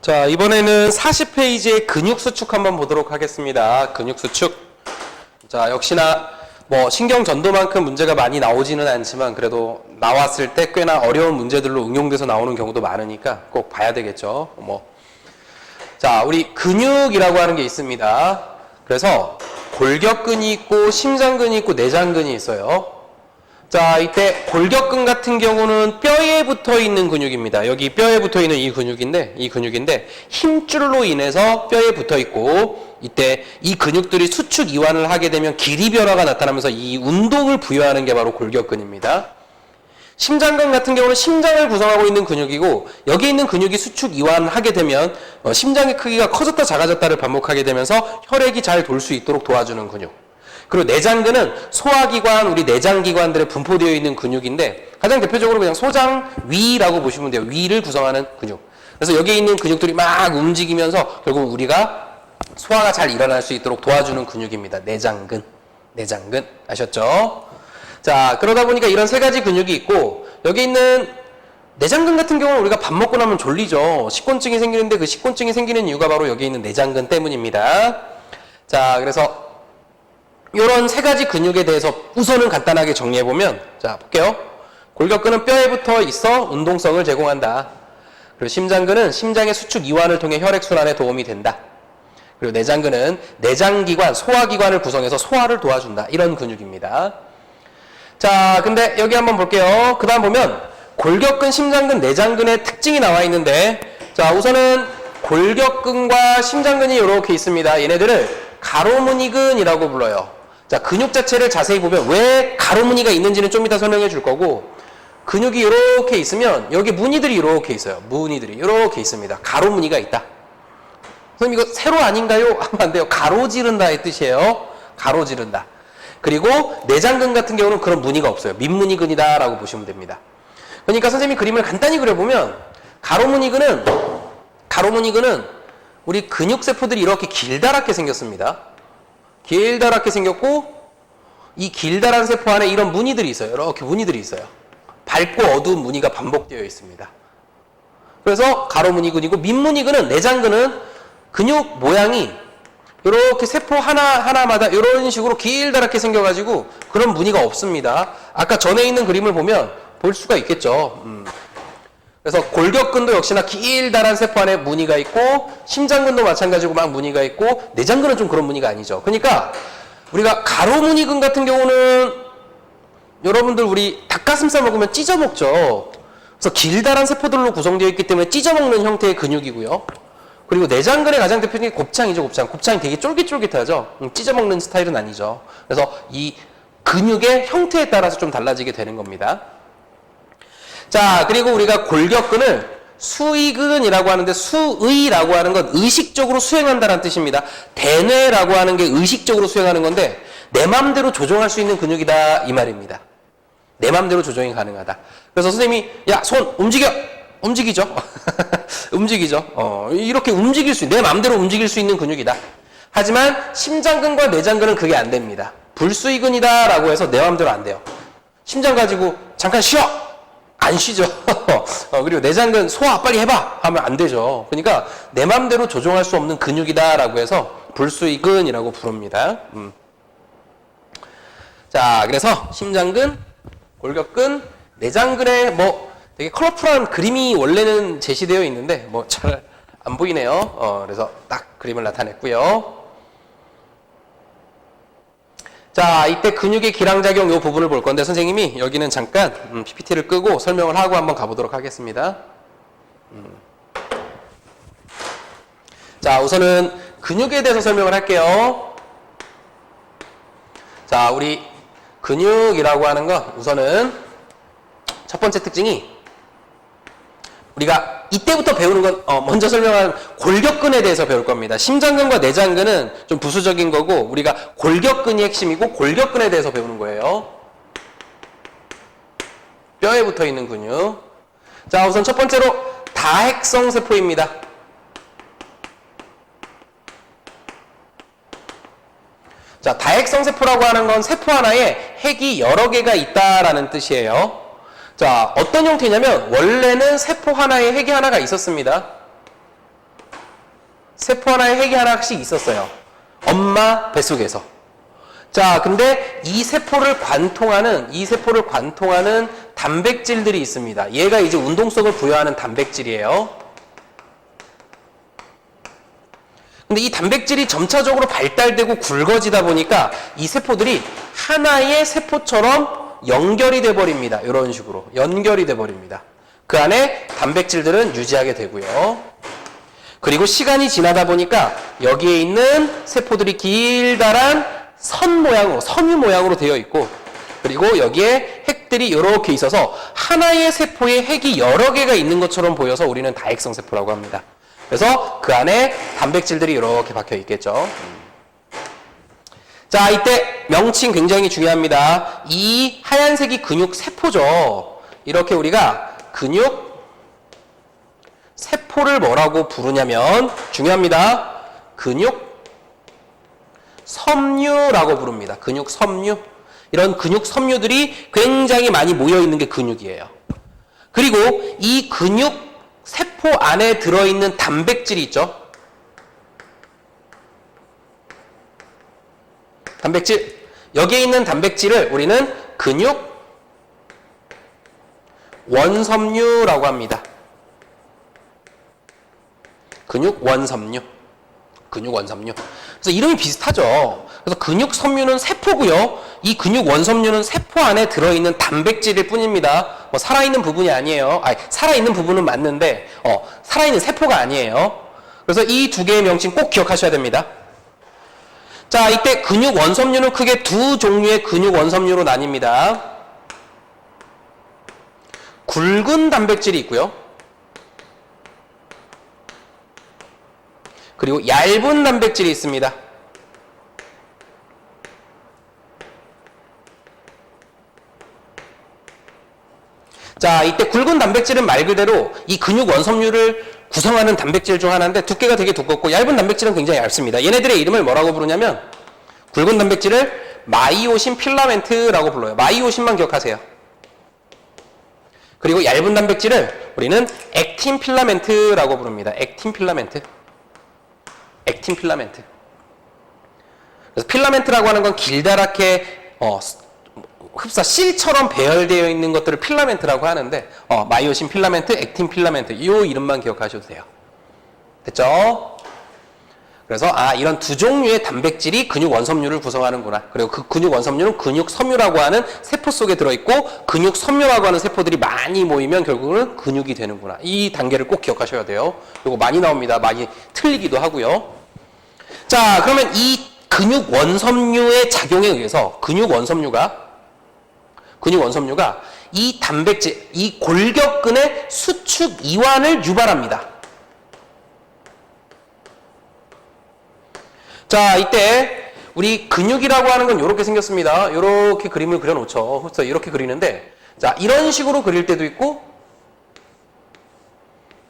자, 이번에는 40페이지의 근육 수축 한번 보도록 하겠습니다. 근육 수축. 자, 역시나 뭐 신경 전도만큼 문제가 많이 나오지는 않지만 그래도 나왔을 때 꽤나 어려운 문제들로 응용돼서 나오는 경우도 많으니까 꼭 봐야 되겠죠. 자, 우리 근육이라고 하는 게 있습니다. 그래서 골격근이 있고 심장근이 있고 내장근이 있어요. 자, 이때 골격근 같은 경우는 뼈에 붙어 있는 근육입니다. 여기 뼈에 붙어 있는 이 근육인데 힘줄로 인해서 뼈에 붙어 있고, 이때 이 근육들이 수축 이완을 하게 되면 길이 변화가 나타나면서 이 운동을 부여하는 게 바로 골격근입니다. 심장근 같은 경우는 심장을 구성하고 있는 근육이고, 여기 있는 근육이 수축 이완하게 되면 심장의 크기가 커졌다 작아졌다를 반복하게 되면서 혈액이 잘 돌 수 있도록 도와주는 근육. 그리고 내장근은 소화기관, 우리 내장기관들에 분포되어 있는 근육인데 가장 대표적으로 그냥 소장, 위라고 보시면 돼요. 위를 구성하는 근육. 그래서 여기에 있는 근육들이 막 움직이면서 결국 우리가 소화가 잘 일어날 수 있도록 도와주는 근육입니다. 내장근. 아셨죠? 자, 그러다 보니까 이런 세 가지 근육이 있고, 여기 있는 내장근 같은 경우는 우리가 밥 먹고 나면 졸리죠. 식곤증이 생기는데 그 식곤증이 생기는 이유가 바로 여기 있는 내장근 때문입니다. 자, 그래서 이런 세 가지 근육에 대해서 우선은 간단하게 정리해보면, 자, 볼게요. 골격근은 뼈에 붙어 있어 운동성을 제공한다. 그리고 심장근은 심장의 수축 이완을 통해 혈액순환에 도움이 된다. 그리고 내장근은 내장기관, 소화기관을 구성해서 소화를 도와준다. 이런 근육입니다. 자, 근데 여기 한번 볼게요. 그 다음 보면 골격근, 심장근, 내장근의 특징이 나와 있는데, 자, 우선은 골격근과 심장근이 이렇게 있습니다. 얘네들을 가로무늬근이라고 불러요. 자, 근육 자체를 자세히 보면 왜 가로무늬가 있는지는 좀 이따 설명해 줄 거고, 근육이 이렇게 있으면 여기 무늬들이 이렇게 있어요. 무늬들이 이렇게 있습니다. 가로무늬가 있다. 선생님 이거 세로 아닌가요? 하면 안 돼요. 가로지른다의 뜻이에요. 가로지른다. 그리고 내장근 같은 경우는 그런 무늬가 없어요. 민무늬근이다 라고 보시면 됩니다. 그러니까 선생님이 그림을 간단히 그려보면 가로무늬근은 우리 근육세포들이 이렇게 길다랗게 생겼습니다. 길다랗게 생겼고, 이 길다란 세포 안에 이런 무늬들이 있어요. 이렇게 무늬들이 있어요. 밝고 어두운 무늬가 반복되어 있습니다. 그래서 가로무늬근이고, 민무늬근은, 내장근은 근육 모양이 이렇게 세포 하나마다 이런 식으로 길다랗게 생겨가지고 그런 무늬가 없습니다. 아까 전에 있는 그림을 보면 볼 수가 있겠죠. 그래서 골격근도 역시나 길다란 세포 안에 무늬가 있고, 심장근도 마찬가지고 막 무늬가 있고, 내장근은 좀 그런 무늬가 아니죠. 그러니까 우리가 가로무늬근 같은 경우는 여러분들 우리 닭가슴살 먹으면 찢어 먹죠. 그래서 길다란 세포들로 구성되어 있기 때문에 찢어 먹는 형태의 근육이고요. 그리고 내장근의 가장 대표적인 게 곱창이죠. 곱창이 되게 쫄깃쫄깃하죠. 찢어 먹는 스타일은 아니죠. 그래서 이 근육의 형태에 따라서 좀 달라지게 되는 겁니다. 자, 그리고 우리가 골격근을 수의근이라고 하는데, 수의라고 하는 건 의식적으로 수행한다는 뜻입니다. 대뇌라고 하는 게 의식적으로 수행하는 건데, 내 맘대로 조정할 수 있는 근육이다 이 말입니다. 내 맘대로 조정이 가능하다. 그래서 선생님이 야, 손 움직여! 움직이죠. 움직이죠. 이렇게 내 맘대로 움직일 수 있는 근육이다. 하지만 심장근과 내장근은 그게 안 됩니다. 불수의근이다 라고 해서 내 맘대로 안 돼요. 심장 가지고 잠깐 쉬어! 안 쉬죠. 그리고 내장근 소화 빨리 해봐 하면 안 되죠. 그러니까 내 맘대로 조정할 수 없는 근육이다 라고 해서 불수의근이라고 부릅니다. 자, 그래서 심장근, 골격근, 내장근에 되게 컬러풀한 그림이 원래는 제시되어 있는데 잘 안 보이네요. 그래서 딱 그림을 나타냈고요. 자, 이때 근육의 기량작용 이 부분을 볼 건데, 선생님이 여기는 잠깐 PPT를 끄고 설명을 하고 한번 가보도록 하겠습니다. 자, 우선은 근육에 대해서 설명을 할게요. 자, 우리 근육이라고 하는 건 우선은 첫 번째 특징이, 우리가 이때부터 배우는 건 먼저 설명한 골격근에 대해서 배울 겁니다. 심장근과 내장근은 좀 부수적인 거고, 우리가 골격근이 핵심이고 골격근에 대해서 배우는 거예요. 뼈에 붙어 있는 근육. 자, 우선 첫 번째로 다핵성 세포입니다. 자, 다핵성 세포라고 하는 건 세포 하나에 핵이 여러 개가 있다라는 뜻이에요. 자, 어떤 형태냐면 원래는 세포 하나에 핵이 하나가 있었습니다. 세포 하나에 핵이 하나씩 있었어요. 엄마 뱃속에서. 자, 근데 이 세포를 관통하는 단백질들이 있습니다. 얘가 이제 운동성을 부여하는 단백질이에요. 근데 이 단백질이 점차적으로 발달되고 굵어지다 보니까 이 세포들이 하나의 세포처럼 연결이 돼 버립니다. 이런 식으로 연결이 돼 버립니다. 그 안에 단백질들은 유지하게 되고요. 그리고 시간이 지나다 보니까 여기에 있는 세포들이 길다란 선 모양으로, 섬유 모양으로 되어 있고, 그리고 여기에 핵들이 이렇게 있어서 하나의 세포에 핵이 여러 개가 있는 것처럼 보여서 우리는 다핵성 세포라고 합니다. 그래서 그 안에 단백질들이 이렇게 박혀 있겠죠. 자, 이때 명칭 굉장히 중요합니다. 이 하얀색이 근육 세포죠. 이렇게 우리가 근육 세포를 뭐라고 부르냐면, 중요합니다. 근육 섬유라고 부릅니다. 근육 섬유. 이런 근육 섬유들이 굉장히 많이 모여 있는 게 근육이에요. 그리고 이 근육 세포 안에 들어있는 단백질이 있죠. 단백질. 여기에 있는 단백질을 우리는 근육 원섬유라고 합니다. 근육 원섬유. 근육 원섬유. 그래서 이름이 비슷하죠. 그래서 근육 섬유는 세포고요. 이 근육 원섬유는 세포 안에 들어있는 단백질일 뿐입니다. 뭐 살아있는 부분이 아니에요. 살아있는 부분은 맞는데 살아있는 세포가 아니에요. 그래서 이 두 개의 명칭 꼭 기억하셔야 됩니다. 자, 이때 근육 원섬유는 크게 두 종류의 근육 원섬유로 나뉩니다. 굵은 단백질이 있고요. 그리고 얇은 단백질이 있습니다. 자, 이때 굵은 단백질은 말 그대로 이 근육 원섬유를 구성하는 단백질 중 하나인데 두께가 되게 두껍고, 얇은 단백질은 굉장히 얇습니다. 얘네들의 이름을 뭐라고 부르냐면 굵은 단백질을 마이오신 필라멘트라고 불러요. 마이오신만 기억하세요. 그리고 얇은 단백질을 우리는 액틴 필라멘트라고 부릅니다. 액틴 필라멘트. 액틴 필라멘트. 그래서 필라멘트라고 하는 건 길다랗게 흡사 실처럼 배열되어 있는 것들을 필라멘트라고 하는데, 마이오신 필라멘트, 액틴 필라멘트, 이 이름만 기억하셔도 돼요. 됐죠? 그래서 이런 두 종류의 단백질이 근육 원섬유를 구성하는구나. 그리고 그 근육 원섬유는 근육 섬유라고 하는 세포 속에 들어있고, 근육 섬유라고 하는 세포들이 많이 모이면 결국은 근육이 되는구나. 이 단계를 꼭 기억하셔야 돼요. 이거 많이 나옵니다. 많이 틀리기도 하고요. 자, 그러면 이 근육 원섬유의 작용에 의해서 근육 원섬유가 이 단백질, 이 골격근의 수축 이완을 유발합니다. 자, 이때 우리 근육이라고 하는 건 이렇게 생겼습니다. 이렇게 그림을 그려놓죠. 그래서 이렇게 그리는데, 자, 이런 식으로 그릴 때도 있고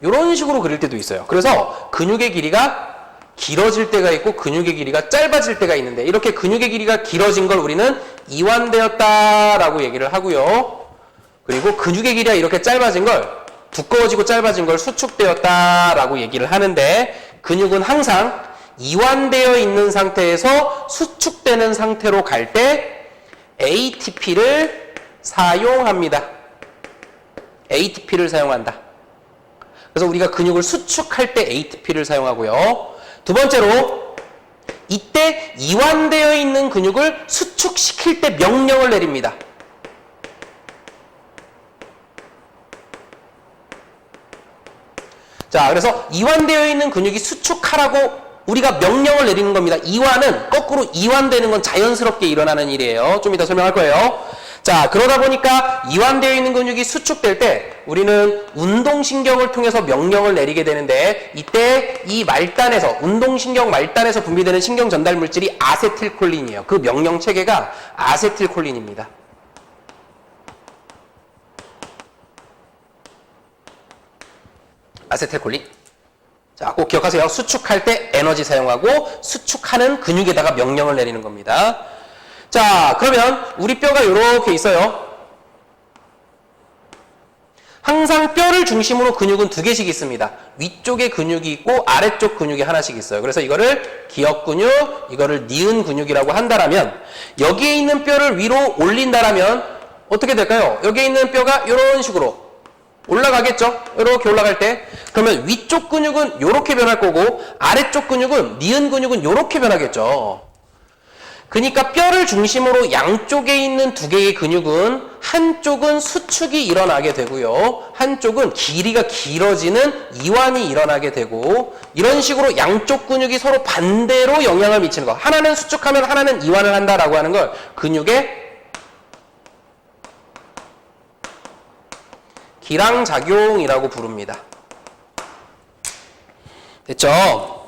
이런 식으로 그릴 때도 있어요. 그래서 근육의 길이가 길어질 때가 있고 근육의 길이가 짧아질 때가 있는데, 이렇게 근육의 길이가 길어진 걸 우리는 이완되었다라고 얘기를 하고요. 그리고 근육의 길이가 이렇게 짧아진 걸, 두꺼워지고 짧아진 걸 수축되었다라고 얘기를 하는데, 근육은 항상 이완되어 있는 상태에서 수축되는 상태로 갈 때 ATP를 사용합니다. ATP를 사용한다. 그래서 우리가 근육을 수축할 때 ATP를 사용하고요. 두 번째로, 이때 이완되어 있는 근육을 수축시킬 때 명령을 내립니다. 자, 그래서 이완되어 있는 근육이 수축하라고 우리가 명령을 내리는 겁니다. 이완은, 거꾸로 이완되는 건 자연스럽게 일어나는 일이에요. 좀 이따 설명할 거예요. 자, 그러다 보니까 이완되어 있는 근육이 수축될 때 우리는 운동신경을 통해서 명령을 내리게 되는데, 이때 이 말단에서, 운동신경 말단에서 분비되는 신경 전달 물질이 아세틸콜린이에요. 그 명령 체계가 아세틸콜린입니다. 아세틸콜린. 자, 꼭 기억하세요. 수축할 때 에너지 사용하고, 수축하는 근육에다가 명령을 내리는 겁니다. 자, 그러면 우리 뼈가 이렇게 있어요. 항상 뼈를 중심으로 근육은 두 개씩 있습니다. 위쪽에 근육이 있고 아래쪽 근육이 하나씩 있어요. 그래서 이거를 기역 근육, 이거를 니은 근육이라고 한다라면 여기에 있는 뼈를 위로 올린다라면 어떻게 될까요? 여기에 있는 뼈가 이런 식으로 올라가겠죠? 이렇게 올라갈 때. 그러면 위쪽 근육은 이렇게 변할 거고 아래쪽 근육은 니은 근육은 이렇게 변하겠죠. 그러니까 뼈를 중심으로 양쪽에 있는 두 개의 근육은 한쪽은 수축이 일어나게 되고요. 한쪽은 길이가 길어지는 이완이 일어나게 되고 이런 식으로 양쪽 근육이 서로 반대로 영향을 미치는 거. 하나는 수축하면 하나는 이완을 한다라고 하는 걸 근육의 기랑작용이라고 부릅니다. 됐죠?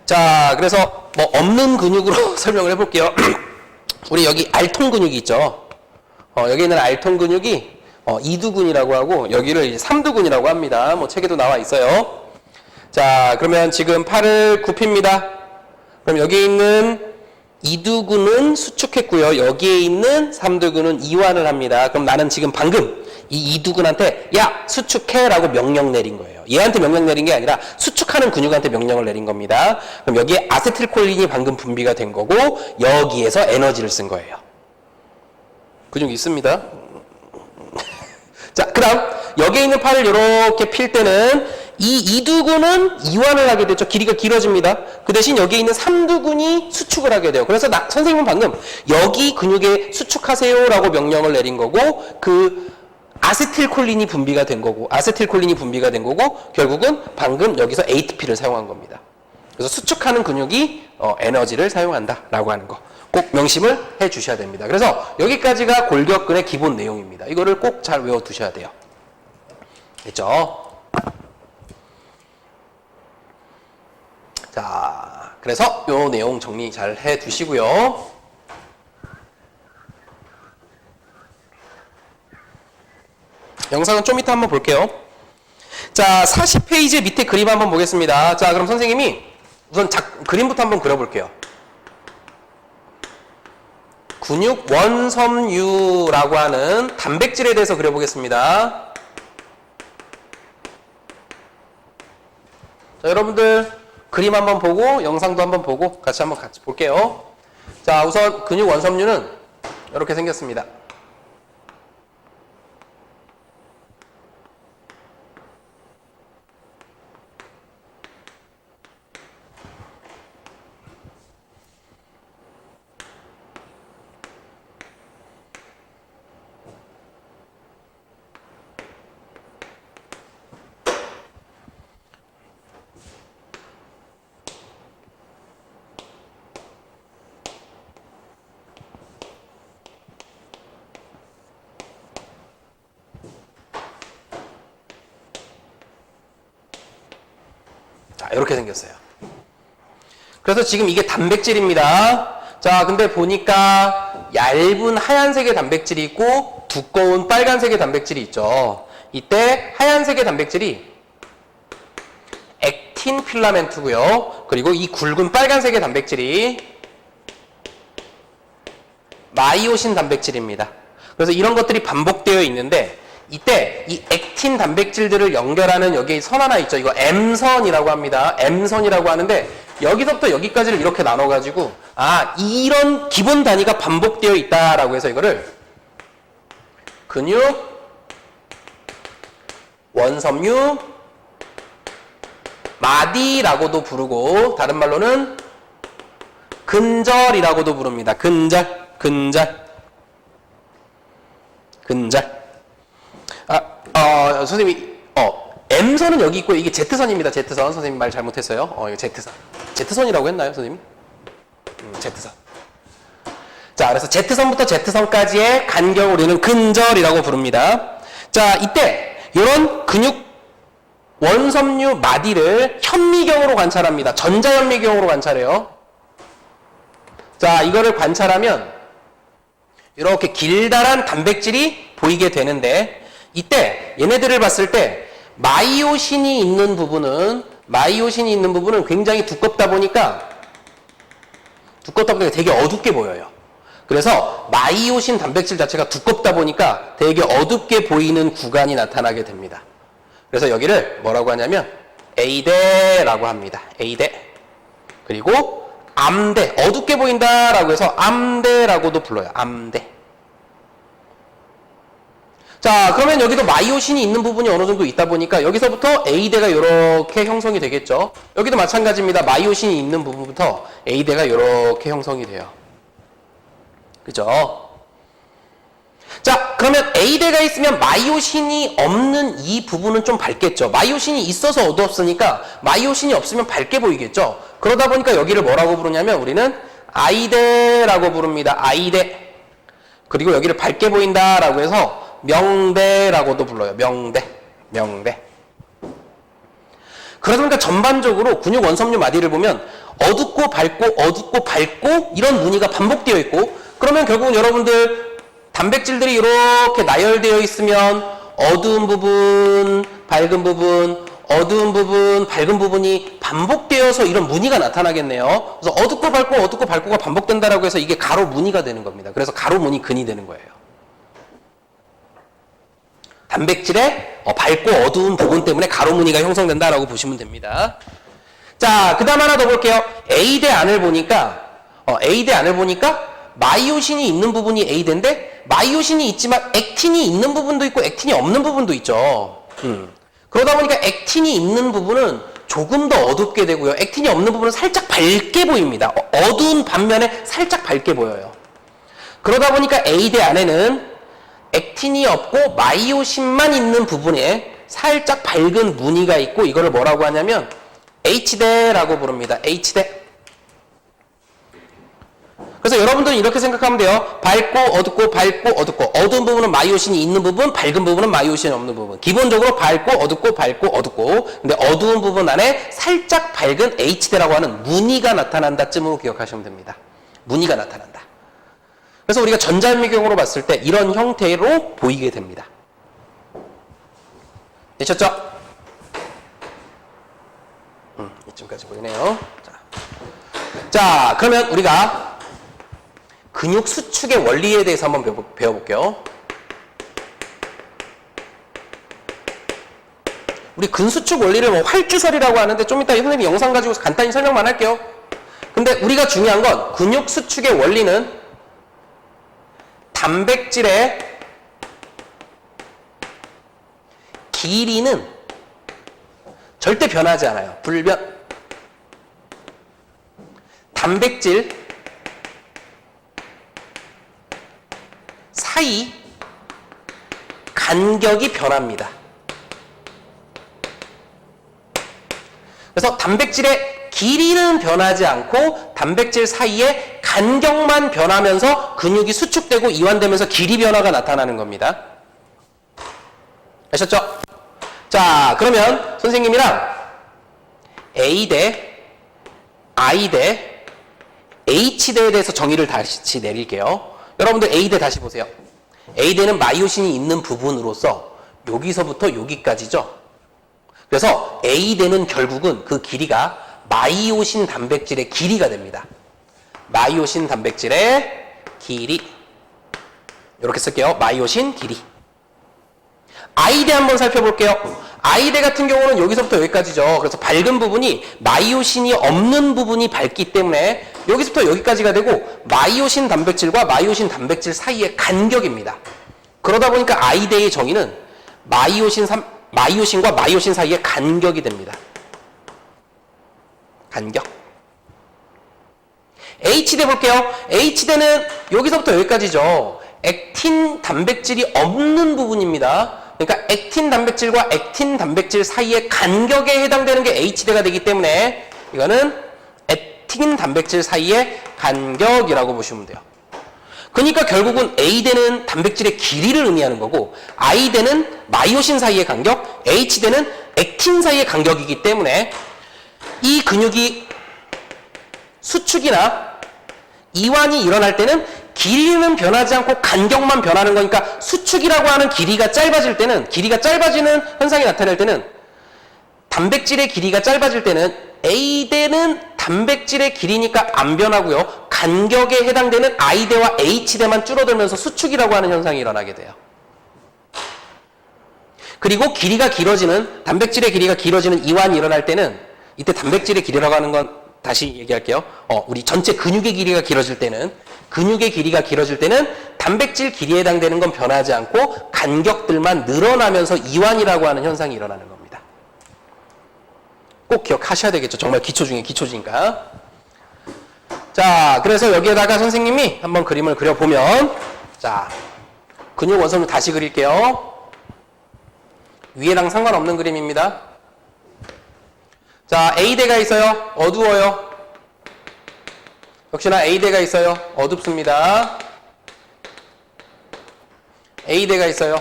자, 그래서 뭐 없는 근육으로 설명을 해볼게요. 우리 여기 알통 근육이 있죠. 여기 있는 알통 근육이 이두근이라고 하고 여기를 이제 삼두근이라고 합니다. 뭐 책에도 나와 있어요. 자, 그러면 지금 팔을 굽힙니다. 그럼 여기 있는 이두근은 수축했고요. 여기에 있는 삼두근은 이완을 합니다. 그럼 나는 지금 방금 이 이두근한테 야 수축해 라고 명령 내린 거예요. 얘한테 명령 내린 게 아니라 수축하는 근육한테 명령을 내린 겁니다. 그럼 여기에 아세틸콜린이 방금 분비가 된 거고 여기에서 에너지를 쓴 거예요. 근육이 있습니다. 자, 그 다음 여기에 있는 팔을 이렇게 필 때는 이 이두근은 이완을 하게 되죠. 길이가 길어집니다. 그 대신 여기에 있는 삼두근이 수축을 하게 돼요. 그래서 선생님은 방금 여기 근육에 수축하세요 라고 명령을 내린 거고 그 아세틸콜린이 분비가 된 거고 결국은 방금 여기서 ATP를 사용한 겁니다. 그래서 수축하는 근육이 에너지를 사용한다 라고 하는 거 꼭 명심을 해 주셔야 됩니다. 그래서 여기까지가 골격근의 기본 내용입니다. 이거를 꼭 잘 외워 두셔야 돼요. 됐죠? 자, 그래서 요 내용 정리 잘 해 두시고요. 영상은 좀 이따 한번 볼게요. 자, 40페이지 밑에 그림 한번 보겠습니다. 자, 그럼 선생님이 우선 그림부터 한번 그려볼게요. 근육 원섬유라고 하는 단백질에 대해서 그려보겠습니다. 자, 여러분들 그림 한번 보고 영상도 한번 보고 같이 볼게요. 자, 우선 근육 원섬유는 이렇게 생겼습니다. 자, 이렇게 생겼어요. 그래서 지금 이게 단백질입니다. 자, 근데 보니까 얇은 하얀색의 단백질이 있고 두꺼운 빨간색의 단백질이 있죠. 이때 하얀색의 단백질이 액틴 필라멘트고요. 그리고 이 굵은 빨간색의 단백질이 마이오신 단백질입니다. 그래서 이런 것들이 반복되어 있는데 이때 이 액틴 단백질들을 연결하는 여기 선 하나 있죠. 이거 M선이라고 합니다. M선이라고 하는데 여기서부터 여기까지를 이렇게 나눠가지고 이런 기본 단위가 반복되어 있다라고 해서 이거를 근육 원섬유 마디라고도 부르고 다른 말로는 근절이라고도 부릅니다. 근절. 선생님이 M선은 여기 있고 이게 Z선입니다. Z선. 선생님 말 잘못했어요. 이거 Z선. Z선이라고 했나요, 선생님? Z선. 자, 그래서 Z선부터 Z선까지의 간격을 우리는 근절이라고 부릅니다. 자, 이때 이런 근육 원섬유 마디를 현미경으로 관찰합니다. 전자현미경으로 관찰해요. 자, 이거를 관찰하면 이렇게 길다란 단백질이 보이게 되는데 이때 얘네들을 봤을 때 마이오신이 있는 부분은 굉장히 두껍다 보니까 되게 어둡게 보여요. 그래서 마이오신 단백질 자체가 두껍다 보니까 되게 어둡게 보이는 구간이 나타나게 됩니다. 그래서 여기를 뭐라고 하냐면 A대라고 합니다. A대. 그리고 암대, 어둡게 보인다라고 해서 암대라고도 불러요. 암대. 자, 그러면 여기도 마이오신이 있는 부분이 어느 정도 있다 보니까 여기서부터 A대가 이렇게 형성이 되겠죠. 여기도 마찬가지입니다. 마이오신이 있는 부분부터 A대가 이렇게 형성이 돼요. 그죠? 자, 그러면 A대가 있으면 마이오신이 없는 이 부분은 좀 밝겠죠. 마이오신이 있어서 어두웠으니까 마이오신이 없으면 밝게 보이겠죠. 그러다 보니까 여기를 뭐라고 부르냐면 우리는 I대라고 부릅니다. I대. 그리고 여기를 밝게 보인다라고 해서 명대라고도 불러요. 명대. 명대. 그러다 보니까 전반적으로 근육 원섬유 마디를 보면 어둡고 밝고 이런 무늬가 반복되어 있고, 그러면 결국은 여러분들 단백질들이 이렇게 나열되어 있으면 어두운 부분, 밝은 부분, 어두운 부분, 밝은 부분이 반복되어서 이런 무늬가 나타나겠네요. 그래서 어둡고 밝고가 반복된다라고 해서 이게 가로 무늬가 되는 겁니다. 그래서 가로 무늬 근이 되는 거예요. 단백질의 밝고 어두운 부분 때문에 가로 무늬가 형성된다라고 보시면 됩니다. 자, 그 다음 하나 더 볼게요. A대 안을 보니까 마이오신이 있는 부분이 A대인데 마이오신이 있지만 액틴이 있는 부분도 있고 액틴이 없는 부분도 있죠. 그러다 보니까 액틴이 있는 부분은 조금 더 어둡게 되고요. 액틴이 없는 부분은 살짝 밝게 보입니다. 어두운 반면에 살짝 밝게 보여요. 그러다 보니까 A대 안에는 액틴이 없고 마이오신만 있는 부분에 살짝 밝은 무늬가 있고, 이거를 뭐라고 하냐면 H대라고 부릅니다. H대. 그래서 여러분들은 이렇게 생각하면 돼요. 밝고 어둡고 어두운 부분은 마이오신이 있는 부분, 밝은 부분은 마이오신이 없는 부분. 기본적으로 밝고 어둡고 근데 어두운 부분 안에 살짝 밝은 H대라고 하는 무늬가 나타난다 쯤으로 기억하시면 됩니다. 무늬가 나타난다. 그래서 우리가 전자현미경으로 봤을 때 이런 형태로 보이게 됩니다. 되셨죠? 이쯤까지 보이네요. 자, 그러면 우리가 근육 수축의 원리에 대해서 한번 배워볼게요. 우리 근수축 원리를 뭐 활주설이라고 하는데 좀 이따 선생님이 영상 가지고 간단히 설명만 할게요. 근데 우리가 중요한 건 근육 수축의 원리는 단백질의 길이는 절대 변하지 않아요. 불변. 단백질 사이 간격이 변합니다. 그래서 단백질의 길이는 변하지 않고 단백질 사이의 간격만 변하면서 근육이 수축되고 이완되면서 길이 변화가 나타나는 겁니다. 아셨죠? 자, 그러면 선생님이랑 A대, I대, H대에 대해서 정의를 다시 내릴게요. 여러분들 A대 다시 보세요. A대는 마이오신이 있는 부분으로서 여기서부터 여기까지죠. 그래서 A대는 결국은 그 길이가 마이오신 단백질의 길이가 됩니다. 마이오신 단백질의 길이. 이렇게 쓸게요. 마이오신 길이. I대 한번 살펴볼게요. I대 같은 경우는 여기서부터 여기까지죠. 그래서 밝은 부분이 마이오신이 없는 부분이 밝기 때문에 여기서부터 여기까지가 되고 마이오신 단백질과 마이오신 단백질 사이의 간격입니다. 그러다 보니까 I대의 정의는 마이오신과 마이오신 사이의 간격이 됩니다. 간격. H대 볼게요. H대는 여기서부터 여기까지죠. 액틴 단백질이 없는 부분입니다. 그러니까 액틴 단백질과 액틴 단백질 사이의 간격에 해당되는 게 H대가 되기 때문에 이거는 액틴 단백질 사이의 간격이라고 보시면 돼요. 그러니까 결국은 A대는 단백질의 길이를 의미하는 거고 I대는 마이오신 사이의 간격, H대는 액틴 사이의 간격이기 때문에 이 근육이 수축이나 이완이 일어날 때는 길이는 변하지 않고 간격만 변하는 거니까 수축이라고 하는 길이가 짧아질 때는, 길이가 짧아지는 현상이 나타날 때는 단백질의 길이가 짧아질 때는 A대는 단백질의 길이니까 안 변하고요. 간격에 해당되는 I대와 H대만 줄어들면서 수축이라고 하는 현상이 일어나게 돼요. 그리고 길이가 길어지는, 단백질의 길이가 길어지는 이완이 일어날 때는, 이때 단백질의 길이라고 하는 건 다시 얘기할게요. 우리 전체 근육의 길이가 길어질 때는, 단백질 길이에 해당되는 건 변하지 않고 간격들만 늘어나면서 이완이라고 하는 현상이 일어나는 겁니다. 꼭 기억하셔야 되겠죠. 정말 기초 중에 기초지니까. 자, 그래서 여기에다가 선생님이 한번 그림을 그려보면, 자, 근육 원선을 다시 그릴게요. 위에랑 상관없는 그림입니다. 자, A대가 있어요. 어두워요. 역시나 A대가 있어요. 어둡습니다. A대가 있어요.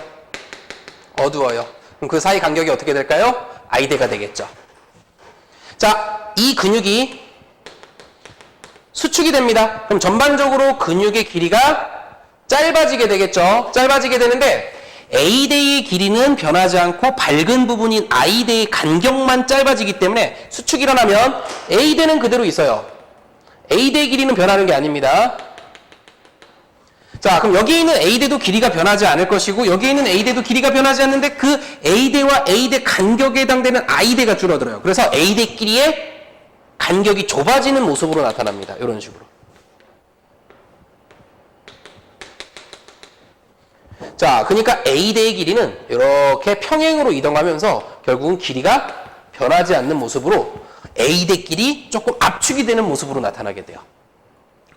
어두워요. 그럼 그 사이 간격이 어떻게 될까요? I대가 되겠죠. 자, 이 근육이 수축이 됩니다. 그럼 전반적으로 근육의 길이가 짧아지게 되겠죠. 짧아지게 되는데 A대의 길이는 변하지 않고 밝은 부분인 I대의 간격만 짧아지기 때문에 수축이 일어나면 A대는 그대로 있어요. A대의 길이는 변하는 게 아닙니다. 자, 그럼 여기에 있는 A대도 길이가 변하지 않을 것이고 여기에 있는 A대도 길이가 변하지 않는데 그 A대와 A대 간격에 해당되는 I대가 줄어들어요. 그래서 A대끼리의 간격이 좁아지는 모습으로 나타납니다. 이런 식으로. 자, 그러니까 A대의 길이는 이렇게 평행으로 이동하면서 결국은 길이가 변하지 않는 모습으로 A대끼리 조금 압축이 되는 모습으로 나타나게 돼요.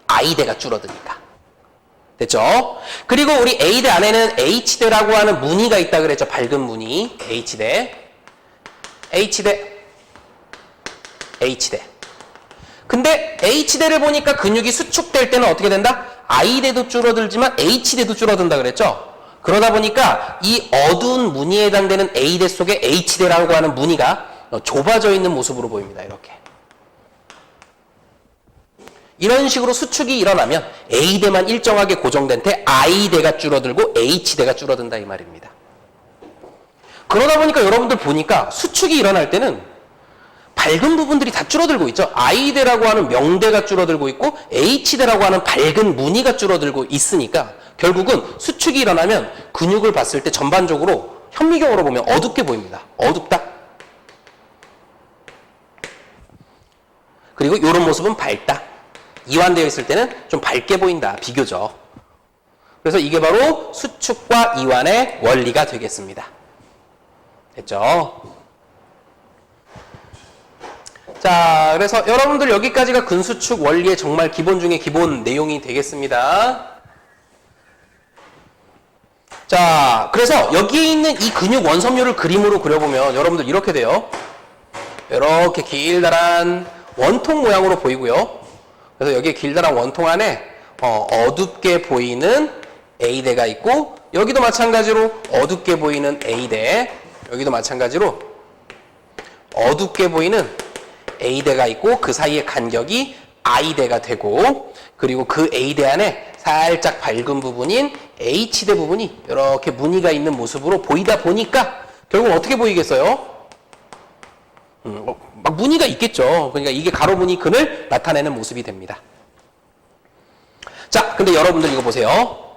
I대가 줄어드니까. 됐죠? 그리고 우리 A대 안에는 H대라고 하는 무늬가 있다 그랬죠. 밝은 무늬. H대. 근데 H대를 보니까 근육이 수축될 때는 어떻게 된다? I대도 줄어들지만 H대도 줄어든다 그랬죠? 그러다 보니까 이 어두운 무늬에 해당되는 A대 속에 H대라고 하는 무늬가 좁아져 있는 모습으로 보입니다. 이렇게. 이런 식으로 수축이 일어나면 A대만 일정하게 고정된 태 I대가 줄어들고 H대가 줄어든다 이 말입니다. 그러다 보니까 여러분들 보니까 수축이 일어날 때는 밝은 부분들이 다 줄어들고 있죠. I대라고 하는 명대가 줄어들고 있고 H대라고 하는 밝은 무늬가 줄어들고 있으니까 결국은 수축이 일어나면 근육을 봤을 때 전반적으로 현미경으로 보면 어둡게 보입니다. 어둡다. 그리고 이런 모습은 밝다. 이완되어 있을 때는 좀 밝게 보인다. 비교적. 그래서 이게 바로 수축과 이완의 원리가 되겠습니다. 됐죠? 자, 그래서 여러분들 여기까지가 근수축 원리의 정말 기본 중에 기본 내용이 되겠습니다. 자, 그래서 여기에 있는 이 근육 원섬유를 그림으로 그려보면 여러분들 이렇게 돼요. 이렇게 길다란 원통 모양으로 보이고요. 그래서 여기 길다란 원통 안에 어둡게 보이는 A대가 있고 여기도 마찬가지로 어둡게 보이는 A대, 여기도 마찬가지로 어둡게 보이는 A대가 있고 그 사이의 간격이 I대가 되고 그리고 그 A대 안에 살짝 밝은 부분인 H대 부분이 이렇게 무늬가 있는 모습으로 보이다 보니까 결국 어떻게 보이겠어요? 막 무늬가 있겠죠. 그러니까 이게 가로 무늬 근을 나타내는 모습이 됩니다. 자, 근데 여러분들 이거 보세요.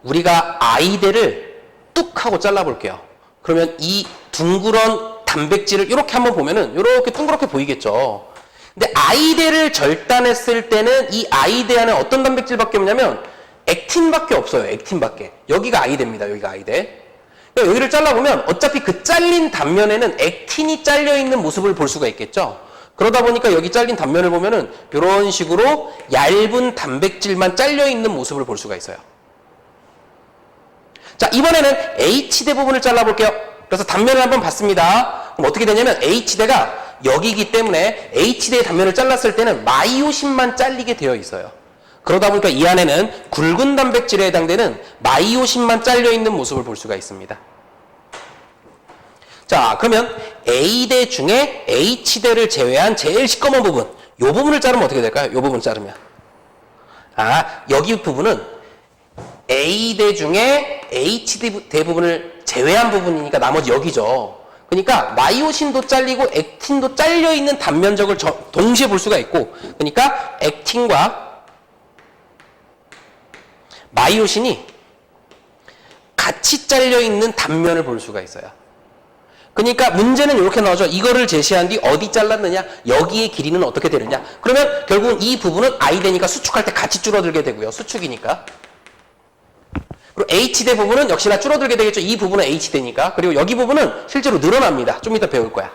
우리가 I대를 뚝 하고 잘라볼게요. 그러면 이 둥그런 단백질을 이렇게 한번 보면은 이렇게 둥그렇게 보이겠죠. 근데 I대를 절단했을 때는 이 I대 안에 어떤 단백질밖에 없냐면 액틴밖에 없어요. 액틴밖에. 여기가 I대입니다. 여기가 I대. 그러니까 여기를 잘라보면 어차피 그 잘린 단면에는 액틴이 잘려있는 모습을 볼 수가 있겠죠. 그러다 보니까 여기 잘린 단면을 보면은 이런 식으로 얇은 단백질만 잘려있는 모습을 볼 수가 있어요. 자, 이번에는 H대 부분을 잘라볼게요. 그래서 단면을 한번 봤습니다. 그럼 어떻게 되냐면 H대가 여기이기 때문에 H대의 단면을 잘랐을 때는 마이오신만 잘리게 되어 있어요. 그러다 보니까 이 안에는 굵은 단백질에 해당되는 마이오신만 잘려있는 모습을 볼 수가 있습니다. 자, 그러면 A대 중에 H대를 제외한 제일 시꺼먼 부분, 이 부분을 자르면 어떻게 될까요? 이 부분 자르면. 여기 부분은 A대 중에 H대 부분을 제외한 부분이니까 나머지 여기죠. 그러니까 마이오신도 잘리고 액틴도 잘려있는 단면적을 동시에 볼 수가 있고, 그러니까 액틴과 마이오신이 같이 잘려 있는 단면을 볼 수가 있어요. 그러니까 문제는 이렇게 나오죠. 이거를 제시한 뒤 어디 잘랐느냐, 여기의 길이는 어떻게 되느냐. 그러면 결국은 이 부분은 I 되니까 수축할 때 같이 줄어들게 되고요. 수축이니까. 그리고 H대 부분은 역시나 줄어들게 되겠죠. 이 부분은 H대니까. 그리고 여기 부분은 실제로 늘어납니다. 좀 이따 배울 거야.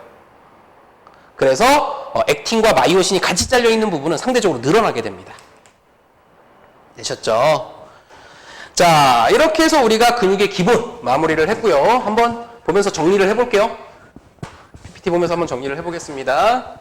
그래서 액틴과 마이오신이 같이 잘려 있는 부분은 상대적으로 늘어나게 됩니다. 되셨죠? 자, 이렇게 해서 우리가 근육의 기본 마무리를 했고요. 한번 보면서 정리를 해볼게요. PPT 보면서 한번 정리를 해보겠습니다.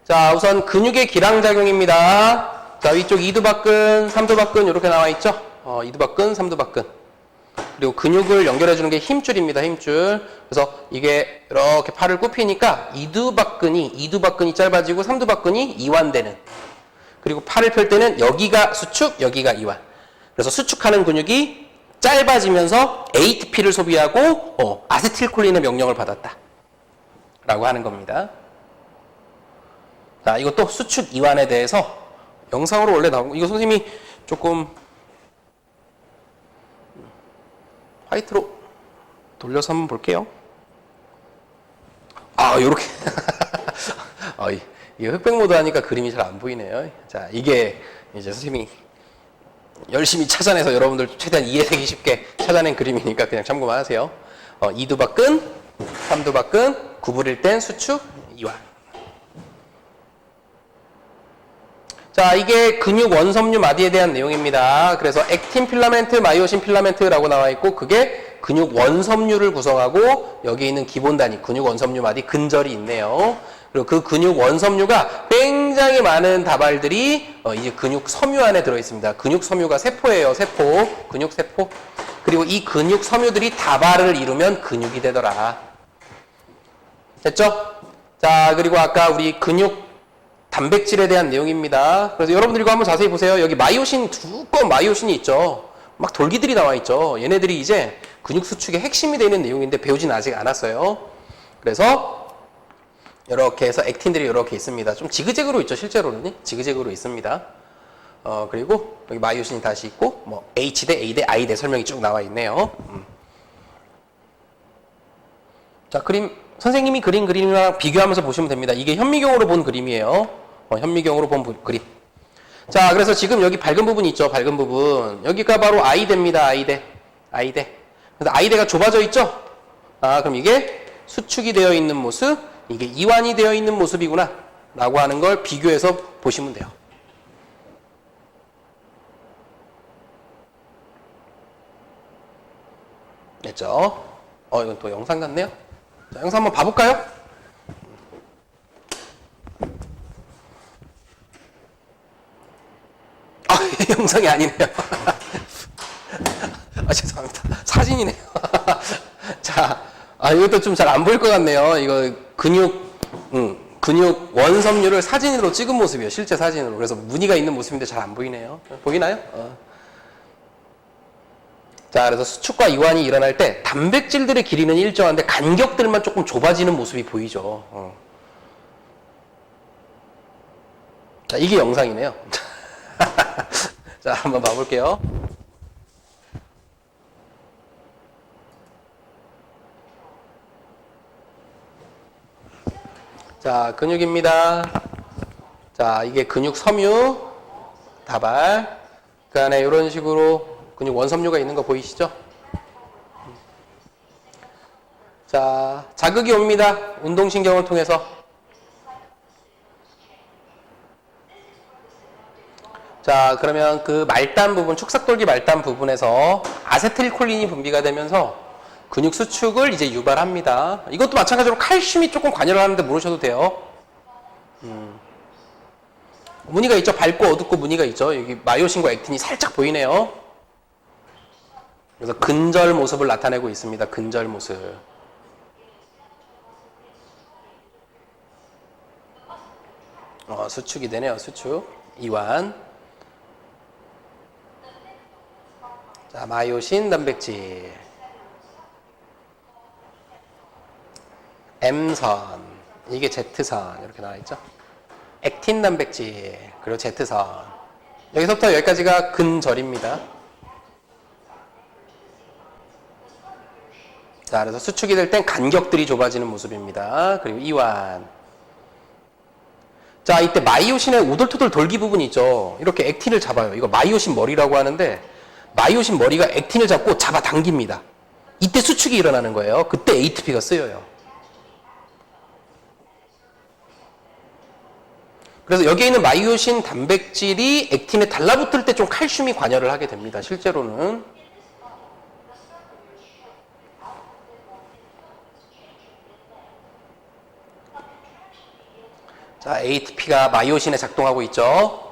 자, 우선 근육의 기량작용입니다. 자, 위쪽 2두박근, 3두박근 이렇게 나와 있죠? 2두박근, 3두박근. 그리고 근육을 연결해주는 게 힘줄입니다. 힘줄. 그래서 이게 이렇게 팔을 굽히니까 2두박근이 짧아지고 3두박근이 이완되는. 그리고 팔을 펼 때는 여기가 수축, 여기가 이완. 그래서 수축하는 근육이 짧아지면서 ATP를 소비하고 아세틸콜린의 명령을 받았다. 라고 하는 겁니다. 자, 이것도 수축 이완에 대해서 영상으로 원래 나온 거. 이거 선생님이 조금 화이트로 돌려서 한번 볼게요. 아, 요렇게. 이게 흑백 모드 하니까 그림이 잘 안 보이네요. 자, 이게 이제 선생님이 열심히 찾아내서 여러분들 최대한 이해되기 쉽게 찾아낸 그림이니까 그냥 참고만 하세요. 2두박근, 3두박근, 구부릴 땐 수축, 이완. 자, 이게 근육 원섬유 마디에 대한 내용입니다. 그래서 액틴 필라멘트, 마이오신 필라멘트라고 나와 있고 그게 근육 원섬유를 구성하고 여기 있는 기본 단위 근육 원섬유 마디 근절이 있네요. 그리고 그 근육 원섬유가 굉장히 많은 다발들이 이제 근육 섬유 안에 들어 있습니다. 근육 섬유가 세포예요. 세포. 근육 세포. 그리고 이 근육 섬유들이 다발을 이루면 근육이 되더라. 됐죠? 자, 그리고 아까 우리 근육 단백질에 대한 내용입니다. 그래서 여러분들 이거 한번 자세히 보세요. 여기 마이오신, 두꺼운 마이오신이 있죠. 막 돌기들이 나와 있죠. 얘네들이 이제 근육 수축의 핵심이 되는 내용인데 배우지는 아직 않았어요. 그래서 이렇게 해서 액틴들이 이렇게 있습니다. 좀 지그재그로 있죠. 실제로는 지그재그로 있습니다. 그리고 여기 마이오신이 다시 있고 뭐 H 대 A 대 I 대 설명이 쭉 나와 있네요. 자, 그림 선생님이 그린 그림이랑 비교하면서 보시면 됩니다. 이게 현미경으로 본 그림이에요. 현미경으로 본 그림. 자, 그래서 지금 여기 밝은 부분 있죠. 밝은 부분. 여기가 바로 I대입니다. I대. 그래서 I대가 좁아져 있죠. 그럼 이게 수축이 되어 있는 모습, 이게 이완이 되어 있는 모습이구나 라고 하는 걸 비교해서 보시면 돼요. 됐죠? 이건 또 영상 같네요. 자, 영상 한번 봐볼까요? 영상이 아니네요. 죄송합니다. 사진이네요. 자, 이것도 좀 잘 안 보일 것 같네요. 이거 근육 원섬유를 사진으로 찍은 모습이에요. 실제 사진으로. 그래서 무늬가 있는 모습인데 잘 안 보이네요. 보이나요? 자, 그래서 수축과 이완이 일어날 때 단백질들의 길이는 일정한데 간격들만 조금 좁아지는 모습이 보이죠. 자, 이게 영상이네요. 자, 한번 봐볼게요. 자, 근육입니다. 자, 이게 근육 섬유, 다발. 그 안에 이런 식으로 근육 원섬유가 있는 거 보이시죠? 자, 자극이 옵니다. 운동신경을 통해서. 자, 그러면 그 말단 부분, 축삭돌기 말단 부분에서 아세틸콜린이 분비가 되면서 근육 수축을 이제 유발합니다. 이것도 마찬가지로 칼슘이 조금 관여를 하는데 모르셔도 돼요. 무늬가 있죠. 밝고 어둡고 무늬가 있죠. 여기 마이오신과 액틴이 살짝 보이네요. 그래서 근절 모습을 나타내고 있습니다. 근절 모습. 수축이 되네요. 수축. 이완. 자, 마이오신 단백질. M선, 이게 Z선 이렇게 나와 있죠. 액틴 단백질, 그리고 Z선. 여기서부터 여기까지가 근절입니다. 자, 그래서 수축이 될 땐 간격들이 좁아지는 모습입니다. 그리고 이완. 자, 이때 마이오신의 오돌토돌 돌기 부분이 있죠. 이렇게 액틴을 잡아요. 이거 마이오신 머리라고 하는데, 마이오신 머리가 액틴을 잡고 잡아당깁니다. 이때 수축이 일어나는 거예요. 그때 ATP가 쓰여요. 그래서 여기에 있는 마이오신 단백질이 액틴에 달라붙을 때 좀 칼슘이 관여를 하게 됩니다. 실제로는. 자, ATP가 마이오신에 작동하고 있죠.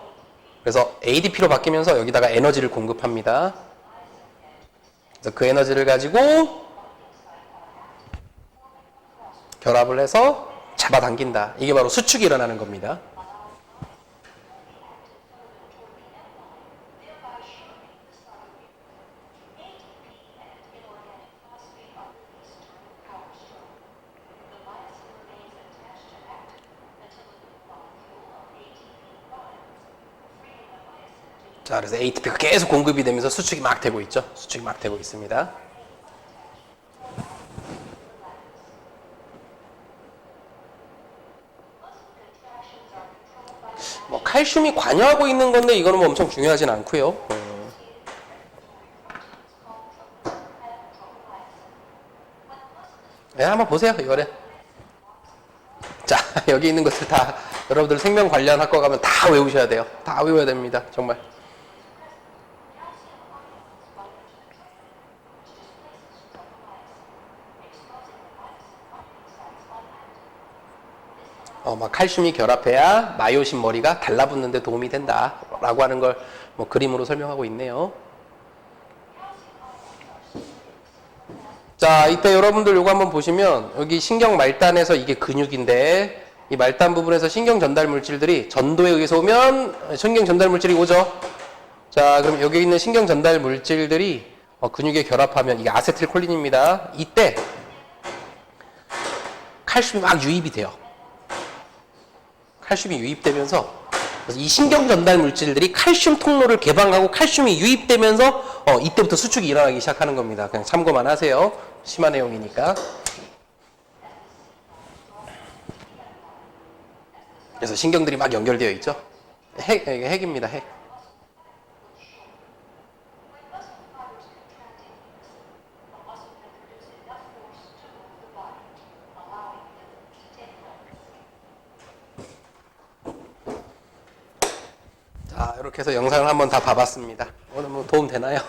그래서 ADP로 바뀌면서 여기다가 에너지를 공급합니다. 그래서 그 에너지를 가지고 결합을 해서 잡아당긴다. 이게 바로 수축이 일어나는 겁니다. 자, 그래서 ATP가 계속 공급이 되면서 수축이 막 되고 있죠. 수축이 막 되고 있습니다. 뭐 칼슘이 관여하고 있는 건데 이거는 뭐 엄청 중요하진 않고요. 네, 한번 보세요. 이거를. 자, 여기 있는 것들 다 여러분들 생명 관련 학과 가면 다 외우셔야 돼요. 다 외워야 됩니다. 정말. 막 칼슘이 결합해야 마이오신 머리가 달라붙는 데 도움이 된다 라고 하는 걸 뭐 그림으로 설명하고 있네요. 자, 이때 여러분들 요거 한번 보시면 여기 신경 말단에서 이게 근육인데 이 말단 부분에서 신경 전달 물질들이 전도에 의해서 오면 신경 전달 물질이 오죠. 자, 그럼 여기 있는 신경 전달 물질들이 근육에 결합하면 이게 아세틸콜린입니다. 이때 칼슘이 막 유입이 돼요. 칼슘이 유입되면서 그래서 이 신경 전달 물질들이 칼슘 통로를 개방하고 칼슘이 유입되면서 이때부터 수축이 일어나기 시작하는 겁니다. 그냥 참고만 하세요. 심한 내용이니까. 그래서 신경들이 막 연결되어 있죠. 이게 핵입니다. 핵. 자, 이렇게 해서 영상을 한번 다 봐봤습니다. 오늘 뭐 도움 되나요?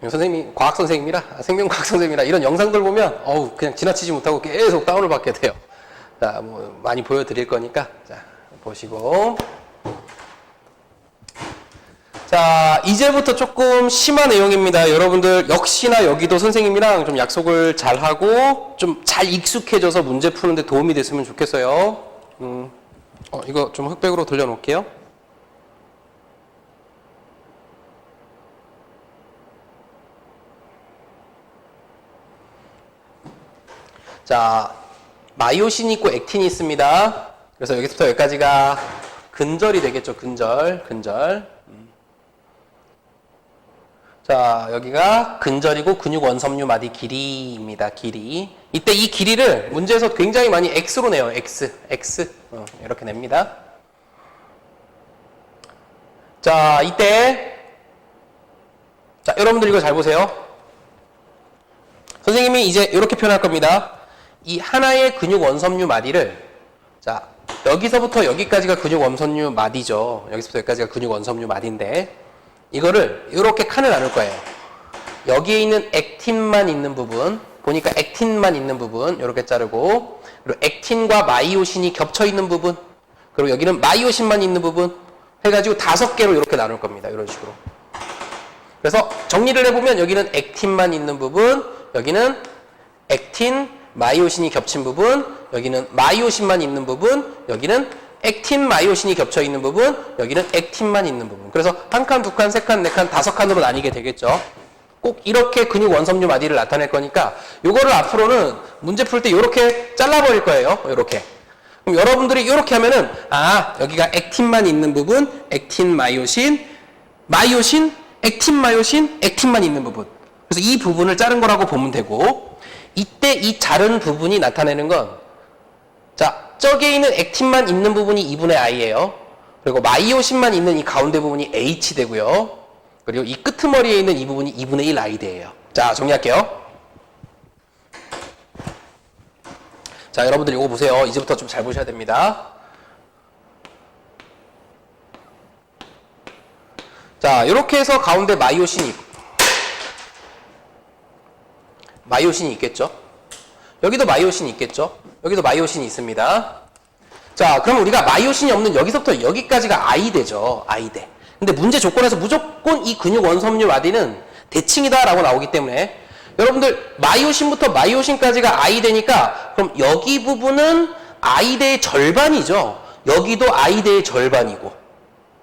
선생님이 과학 선생님이라 생명과학 선생님이라 이런 영상들 보면 그냥 지나치지 못하고 계속 다운을 받게 돼요. 자, 뭐 많이 보여드릴 거니까 자 보시고. 자, 이제부터 조금 심한 내용입니다. 여러분들 역시나 여기도 선생님이랑 좀 약속을 잘 하고 좀 잘 익숙해져서 문제 푸는데 도움이 됐으면 좋겠어요. 이거 좀 흑백으로 돌려놓을게요. 자, 마이오신이 있고 액틴이 있습니다. 그래서 여기서부터 여기까지가 근절이 되겠죠. 근절. 자, 여기가 근절이고 근육 원섬유 마디 길이입니다. 길이. 이때 이 길이를 문제에서 굉장히 많이 X로 내요. X. 이렇게 냅니다. 자, 이때 자, 여러분들 이거 잘 보세요. 선생님이 이제 이렇게 표현할 겁니다. 이 하나의 근육 원섬유 마디를 자, 여기서부터 여기까지가 근육 원섬유 마디죠. 여기서부터 여기까지가 근육 원섬유 마디인데 이거를 이렇게 칸을 나눌 거예요. 여기에 있는 액틴만 있는 부분, 보니까 액틴만 있는 부분 이렇게 자르고, 그리고 액틴과 마이오신이 겹쳐 있는 부분, 그리고 여기는 마이오신만 있는 부분 해가지고 5개로 이렇게 나눌 겁니다. 이런 식으로. 그래서 정리를 해보면 여기는 액틴만 있는 부분, 여기는 액틴, 마이오신이 겹친 부분, 여기는 마이오신만 있는 부분, 여기는 액틴, 마이오신이 겹쳐 있는 부분, 여기는 액틴만 있는 부분. 그래서 한 칸, 두 칸, 세 칸, 네 칸, 5칸으로 나뉘게 되겠죠. 꼭 이렇게 근육 원섬유 마디를 나타낼 거니까 요거를 앞으로는 문제 풀 때 이렇게 잘라버릴 거예요. 이렇게. 그럼 여러분들이 이렇게 하면은 여기가 액틴만 있는 부분, 액틴 마이오신, 마이오신, 액틴 마이오신, 액틴만 있는 부분. 그래서 이 부분을 자른 거라고 보면 되고, 이때 이 자른 부분이 나타내는 건, 자, 저기에 있는 액틴만 있는 부분이 2분의 I예요. 그리고 마이오신만 있는 이 가운데 부분이 H 되고요. 그리고 이 끄트머리에 있는 이 부분이 2분의 1 I 대예요. 자, 정리할게요. 자, 여러분들 이거 보세요. 이제부터 좀 잘 보셔야 됩니다. 자, 이렇게 해서 가운데 마이오신이 있겠죠? 여기도 마이오신이 있겠죠? 여기도 마이오신이 있습니다. 자, 그럼 우리가 마이오신이 없는 여기서부터 여기까지가 I대죠. I대. 근데 문제 조건에서 무조건 이 근육 원섬유 마디는 대칭이다라고 나오기 때문에 여러분들 마이오신부터 마이오신까지가 I대니까 그럼 여기 부분은 I대의 절반이죠. 여기도 I대의 절반이고.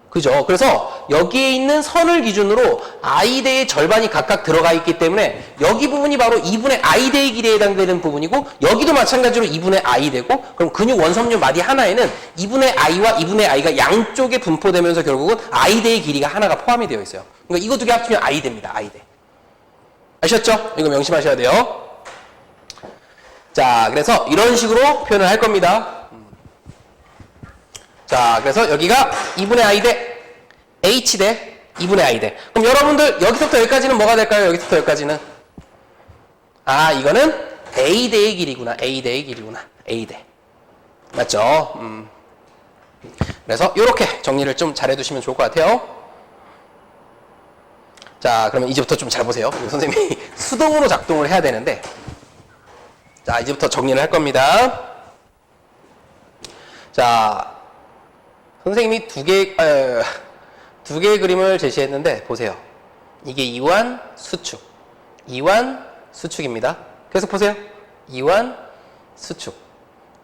그죠? 그래서 여기에 있는 선을 기준으로 I대의 절반이 각각 들어가 있기 때문에 여기 부분이 바로 2분의 I대의 길이에 해당되는 부분이고 여기도 마찬가지로 2분의 I되고 그럼 근육 원섬유 마디 하나에는 2분의 I와 2분의 I가 양쪽에 분포되면서 결국은 I대의 길이가 하나가 포함이 되어 있어요. 그러니까 이거 두 개 합치면 I대입니다. I대. 아셨죠? 이거 명심하셔야 돼요. 자, 그래서 이런 식으로 표현을 할 겁니다. 자, 그래서 여기가 2분의 I 대 H 대 2분의 I 대. 그럼 여러분들 여기서부터 여기까지는 뭐가 될까요? 여기서부터 여기까지는. 이거는 A 대의 길이구나. A 대의 길이구나. A 대. 맞죠? 그래서 이렇게 정리를 좀 잘 해두시면 좋을 것 같아요. 자, 그러면 이제부터 좀 잘 보세요. 선생님이 수동으로 작동을 해야 되는데 자, 이제부터 정리를 할 겁니다. 자, 선생님이 두 개의 그림을 제시했는데 보세요. 이게 이완, 수축. 이완, 수축입니다. 계속 보세요. 이완, 수축.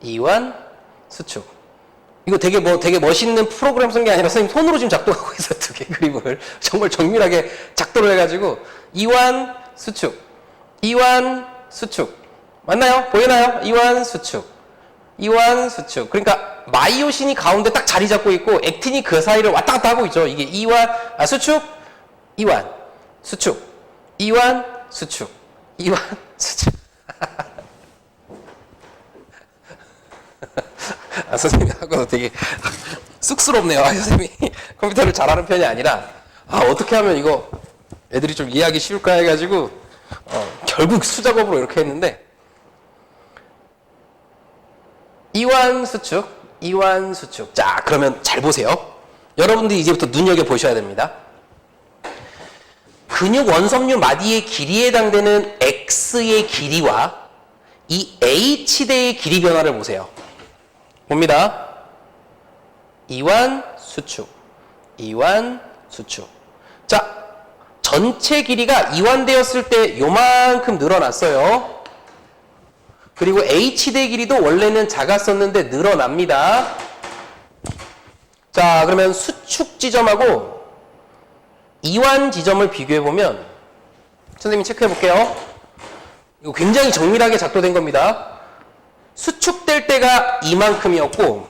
이완, 수축. 이거 되게 멋있는 프로그램 쓴 게 아니라 선생님 손으로 지금 작동하고 있어요. 두 개 그림을. 정말 정밀하게 작동을 해가지고 이완, 수축. 이완, 수축. 맞나요? 보이나요? 이완, 수축. 이완, 수축. 그러니까 마이오신이 가운데 딱 자리 잡고 있고 액틴이 그 사이를 왔다 갔다 하고 있죠. 이게 이완, 수축, 이완, 수축, 이완, 수축, 이완, 수축. 선생님하고도 되게 쑥스럽네요. 선생님이 컴퓨터를 잘하는 편이 아니라 어떻게 하면 이거 애들이 좀 이해하기 쉬울까 해가지고 결국 수작업으로 이렇게 했는데 이완, 수축, 이완, 수축. 자, 그러면 잘 보세요. 여러분들이 이제부터 눈여겨보셔야 됩니다. 근육 원섬유 마디의 길이에 해당되는 X의 길이와 이 H대의 길이 변화를 보세요. 봅니다. 이완, 수축, 이완, 수축. 자, 전체 길이가 이완되었을 때 요만큼 늘어났어요. 그리고 H대 길이도 원래는 작았었는데 늘어납니다. 자, 그러면 수축 지점하고 이완 지점을 비교해보면 선생님이 체크해볼게요. 이거 굉장히 정밀하게 작동된 겁니다. 수축될 때가 이만큼이었고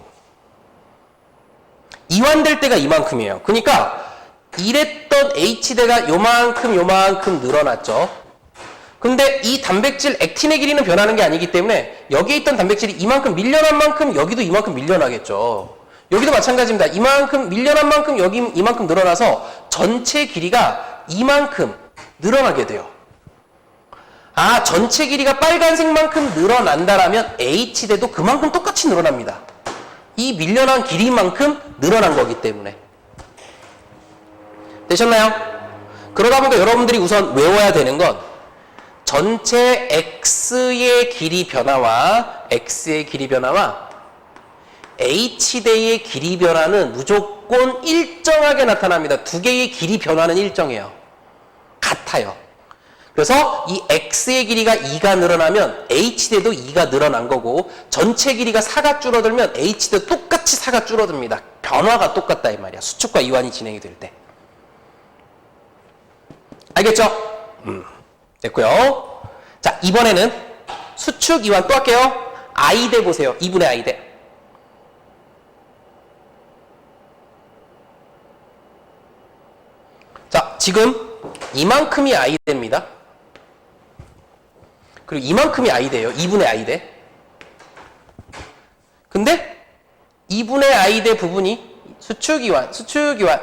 이완될 때가 이만큼이에요. 그러니까 이랬던 H대가 요만큼 늘어났죠. 근데 이 단백질 액틴의 길이는 변하는 게 아니기 때문에 여기에 있던 단백질이 이만큼 밀려난 만큼 여기도 이만큼 밀려나겠죠. 여기도 마찬가지입니다. 이만큼 밀려난 만큼 여기 이만큼 늘어나서 전체 길이가 이만큼 늘어나게 돼요. 전체 길이가 빨간색만큼 늘어난다라면 H대도 그만큼 똑같이 늘어납니다. 이 밀려난 길이만큼 늘어난 거기 때문에. 되셨나요? 그러다 보니까 여러분들이 우선 외워야 되는 건 전체 X의 길이 변화와 H대의 길이 변화는 무조건 일정하게 나타납니다. 두 개의 길이 변화는 일정해요. 같아요. 그래서 이 X의 길이가 2가 늘어나면 H대도 2가 늘어난 거고 전체 길이가 4가 줄어들면 H대도 똑같이 4가 줄어듭니다. 변화가 똑같다 이 말이야. 수축과 이완이 진행이 될 때. 알겠죠? 됐고요. 자, 이번에는 수축 이완 또 할게요. I대 보세요. 2분의 I대. 자, 지금 이만큼이 I대입니다. 그리고 이만큼이 I대예요. 2분의 I대. 근데 2분의 I대 부분이 수축 이완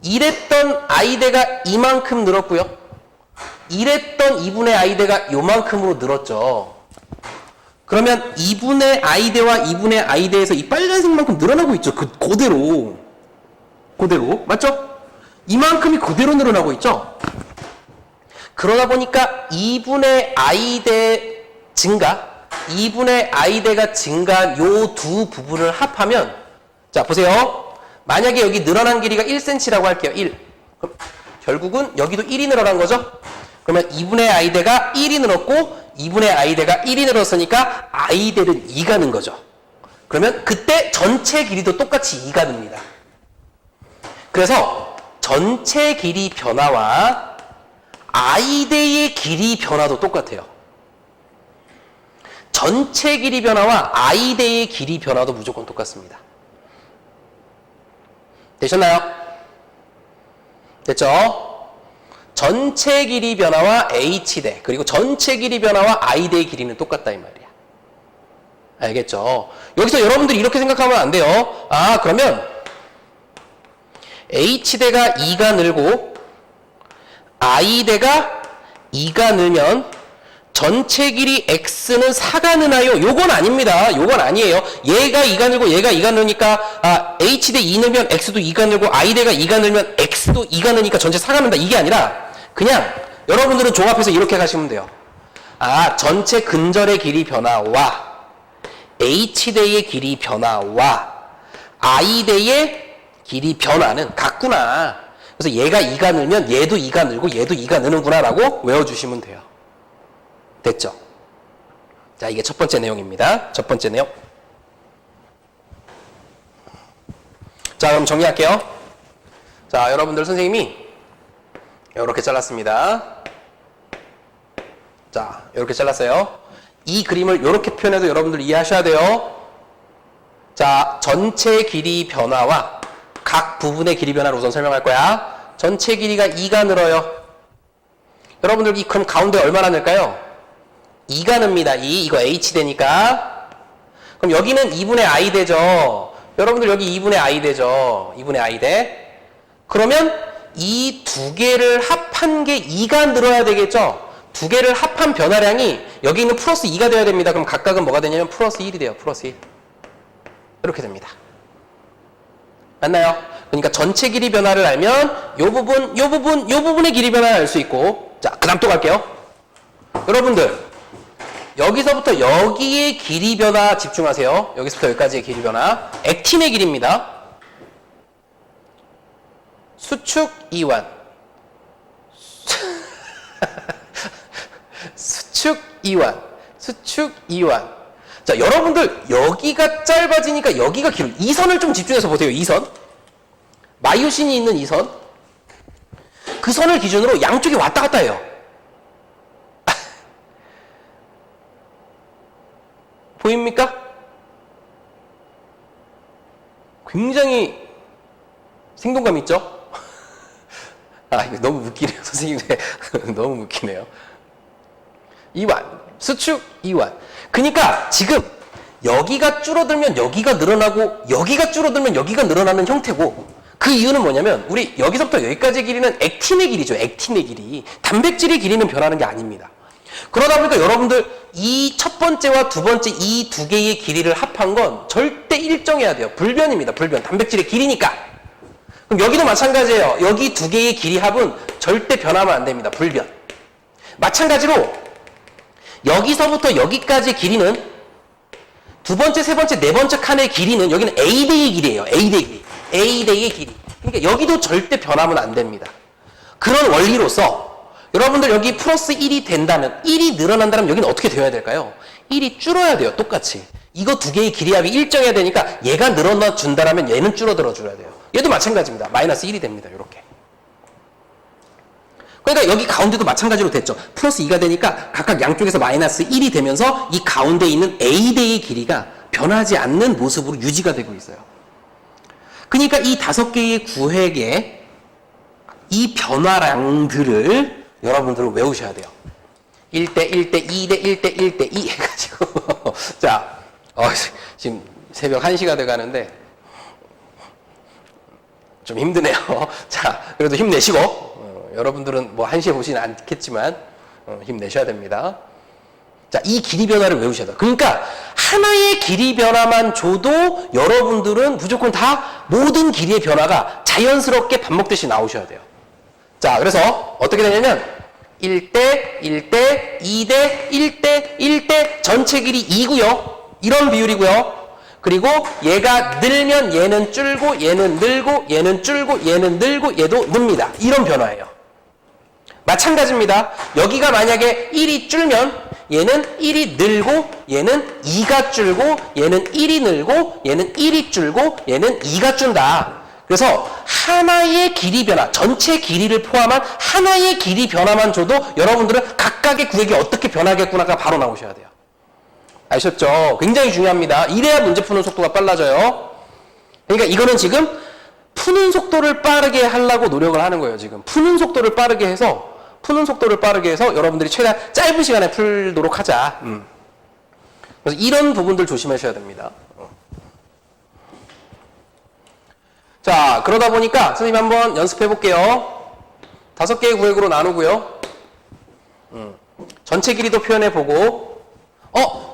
이랬던 I대가 이만큼 늘었고요. 이랬던 2분의 I대가 요만큼으로 늘었죠. 그러면 2분의 I대와 2분의 I대에서 이 빨간색만큼 늘어나고 있죠. 그대로 맞죠? 이만큼이 그대로 늘어나고 있죠. 그러다 보니까 2분의 I대 증가, 2분의 I대가 증가한 요 두 부분을 합하면, 자 보세요. 만약에 여기 늘어난 길이가 1cm라고 할게요. 1. 그럼 결국은 여기도 1이 늘어난 거죠. 그러면 2분의 I대가 1이 늘었고 2분의 I대가 1이 늘었으니까 I대는 2가 는 거죠. 그러면 그때 전체 길이도 똑같이 2가 늡니다. 그래서 전체 길이 변화와 I대의 길이 변화도 똑같아요. 전체 길이 변화와 I대의 길이 변화도 무조건 똑같습니다. 되셨나요? 됐죠? 전체 길이 변화와 H대 그리고 전체 길이 변화와 I대의 길이는 똑같다 이 말이야. 알겠죠? 여기서 여러분들이 이렇게 생각하면 안 돼요. 아 그러면 H대가 2가 늘고 I대가 2가 늘면 전체 길이 X는 4가 느나요? 요건 아닙니다. 요건 아니에요. 얘가 2가 늘고 얘가 2가 늘니까 H대 2 늘면 X도 2가 늘고 I대가 2가 늘면 X도 2가 늘니까 전체 4가 는다. 이게 아니라 그냥 여러분들은 종합해서 이렇게 가시면 돼요. 아 전체 근절의 길이 변화와 H대의 길이 변화와 I대의 길이 변화는 같구나. 그래서 얘가 2가 늘면 얘도 2가 늘고 얘도 2가 느는구나 라고 외워주시면 돼요. 됐죠? 자, 이게 첫 번째 내용입니다. 첫 번째 내용. 자, 그럼 정리할게요. 자, 여러분들 선생님이 이렇게 잘랐습니다. 자, 이렇게 잘랐어요. 이 그림을 이렇게 표현해서 여러분들 이해하셔야 돼요. 자, 전체 길이 변화와 각 부분의 길이 변화를 우선 설명할 거야. 전체 길이가 2가 늘어요. 여러분들 그럼 가운데 얼마나 늘까요? 2가 늡니다. 2. 이거 H대니까. 그럼 여기는 2분의 I대죠. 여러분들 여기 2분의 I대죠. 2분의 I대. 그러면 이 두 개를 합한 게 2가 늘어야 되겠죠? 두 개를 합한 변화량이 여기 있는 플러스 2가 돼야 됩니다. 그럼 각각은 뭐가 되냐면 플러스 1이 돼요. 플러스 1. 이렇게 됩니다. 맞나요? 그러니까 전체 길이 변화를 알면 요 부분의 길이 변화를 알 수 있고 자, 그 다음 또 갈게요. 여러분들 여기서부터 여기의 길이 변화 집중하세요. 여기서부터 여기까지의 길이 변화. 액틴의 길이입니다. 수축 이완. 수축 이완. 수축 이완. 자, 여러분들 여기가 짧아지니까 여기가 길어. 이 선을 좀 집중해서 보세요. 이 선. 마이오신이 있는 이 선. 그 선을 기준으로 양쪽이 왔다 갔다 해요. 보입니까? 굉장히 생동감 있죠? 아, 이거 너무 웃기네요. 선생님. 너무 웃기네요. 이완. 수축, 이완. 그러니까 지금 여기가 줄어들면 여기가 늘어나고 여기가 줄어들면 여기가 늘어나는 형태고 그 이유는 뭐냐면 우리 여기서부터 여기까지의 길이는 액틴의 길이죠. 액틴의 길이. 단백질의 길이는 변하는 게 아닙니다. 그러다 보니까 여러분들 이 첫 번째와 두 번째 이 두 개의 길이를 합한 건 절대 일정해야 돼요. 불변입니다. 불변. 단백질의 길이니까. 그럼 여기도 마찬가지예요. 여기 두 개의 길이 합은 절대 변하면 안 됩니다. 불변. 마찬가지로 여기서부터 여기까지의 길이는 두 번째, 세 번째, 네 번째 칸의 길이는 여기는 A대의 길이에요. A대의 길이. A대의 길이. 그러니까 여기도 절대 변하면 안 됩니다. 그런 원리로서 여러분들 여기 플러스 1이 된다면 1이 늘어난다면 여기는 어떻게 되어야 될까요? 1이 줄어야 돼요. 똑같이. 이거 두 개의 길이 합이 일정해야 되니까 얘가 늘어나 준다라면 얘는 줄어들어 줘야 돼요. 얘도 마찬가지입니다. 마이너스 1이 됩니다. 이렇게. 그러니까 여기 가운데도 마찬가지로 됐죠. 플러스 2가 되니까 각각 양쪽에서 마이너스 1이 되면서 이 가운데 있는 A대의 길이가 변하지 않는 모습으로 유지가 되고 있어요. 그러니까 이 5개의 구획의 이 변화량들을 여러분들은 외우셔야 돼요. 1대 1대 2대 1대 1대 2 해가지고 자, 지금 새벽 1시가 돼가는데 좀 힘드네요. 자, 그래도 힘내시고 여러분들은 뭐 1시에 보지는 않겠지만 힘내셔야 됩니다. 자, 이 길이 변화를 외우셔야 돼요. 그러니까 하나의 길이 변화만 줘도 여러분들은 무조건 다 모든 길이의 변화가 자연스럽게 밥 먹듯이 나오셔야 돼요. 자, 그래서 어떻게 되냐면 1대 1대 2대 1대 1대 전체 길이 2고요. 이런 비율이고요. 그리고 얘가 늘면 얘는 줄고 얘는 늘고 얘는 줄고 얘는 늘고 얘도 늡니다. 이런 변화예요. 마찬가지입니다. 여기가 만약에 1이 줄면 얘는 1이 늘고 얘는 2가 줄고 얘는 1이 늘고 얘는 1이 줄고 얘는 2가 준다. 그래서 하나의 길이 변화, 전체 길이를 포함한 하나의 길이 변화만 줘도 여러분들은 각각의 구획이 어떻게 변하겠구나가 바로 나오셔야 돼요. 아셨죠? 굉장히 중요합니다. 이래야 문제 푸는 속도가 빨라져요. 그러니까 이거는 지금 푸는 속도를 빠르게 하려고 노력을 하는 거예요. 지금 푸는 속도를 빠르게 해서 여러분들이 최대한 짧은 시간에 풀도록 하자. 그래서 이런 부분들 조심하셔야 됩니다. 자, 그러다 보니까 선생님 한번 연습해 볼게요. 5개의 구획으로 나누고요. 전체 길이도 표현해 보고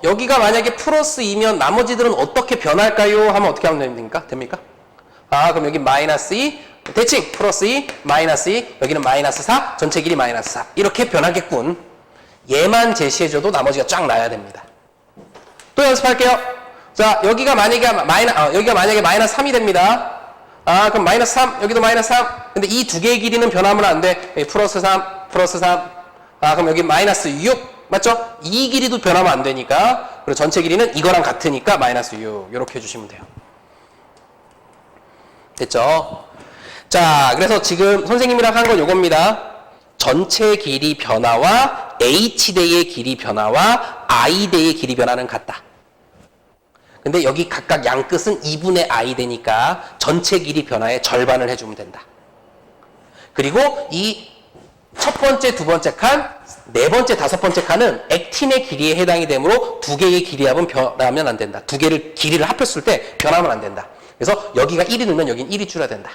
여기가 만약에 플러스 2면 나머지들은 어떻게 변할까요? 하면 어떻게 하면 됩니까? 그럼 여기 마이너스 2, 대칭 플러스 2, 마이너스 2, 여기는 마이너스 4, 전체 길이 마이너스 4. 이렇게 변하겠군. 얘만 제시해줘도 나머지가 쫙 나야 됩니다. 또 연습할게요. 자, 여기가 만약에 마이너스 3이 됩니다. 그럼 마이너스 3, 여기도 마이너스 3. 근데 이 두 개의 길이는 변하면 안 돼. 여기 플러스 3, 플러스 3. 그럼 여기 마이너스 6. 맞죠? 이 길이도 변하면 안 되니까. 그리고 전체 길이는 이거랑 같으니까 마이너스 6. 이렇게 해주시면 돼요. 됐죠? 자, 그래서 지금 선생님이랑 한 건 요겁니다. 전체 길이 변화와 H대의 길이 변화와 I대의 길이 변화는 같다. 근데 여기 각각 양 끝은 2분의 I대니까 전체 길이 변화의 절반을 해주면 된다. 그리고 이 첫 번째, 두 번째 칸, 네 번째, 다섯 번째 칸은 액틴의 길이에 해당이 되므로 두 개의 길이합은 변하면 안 된다. 두 개를 길이를 합했을 때 변하면 안 된다. 그래서 여기가 1이 늘면 여긴 1이 줄어야 된다.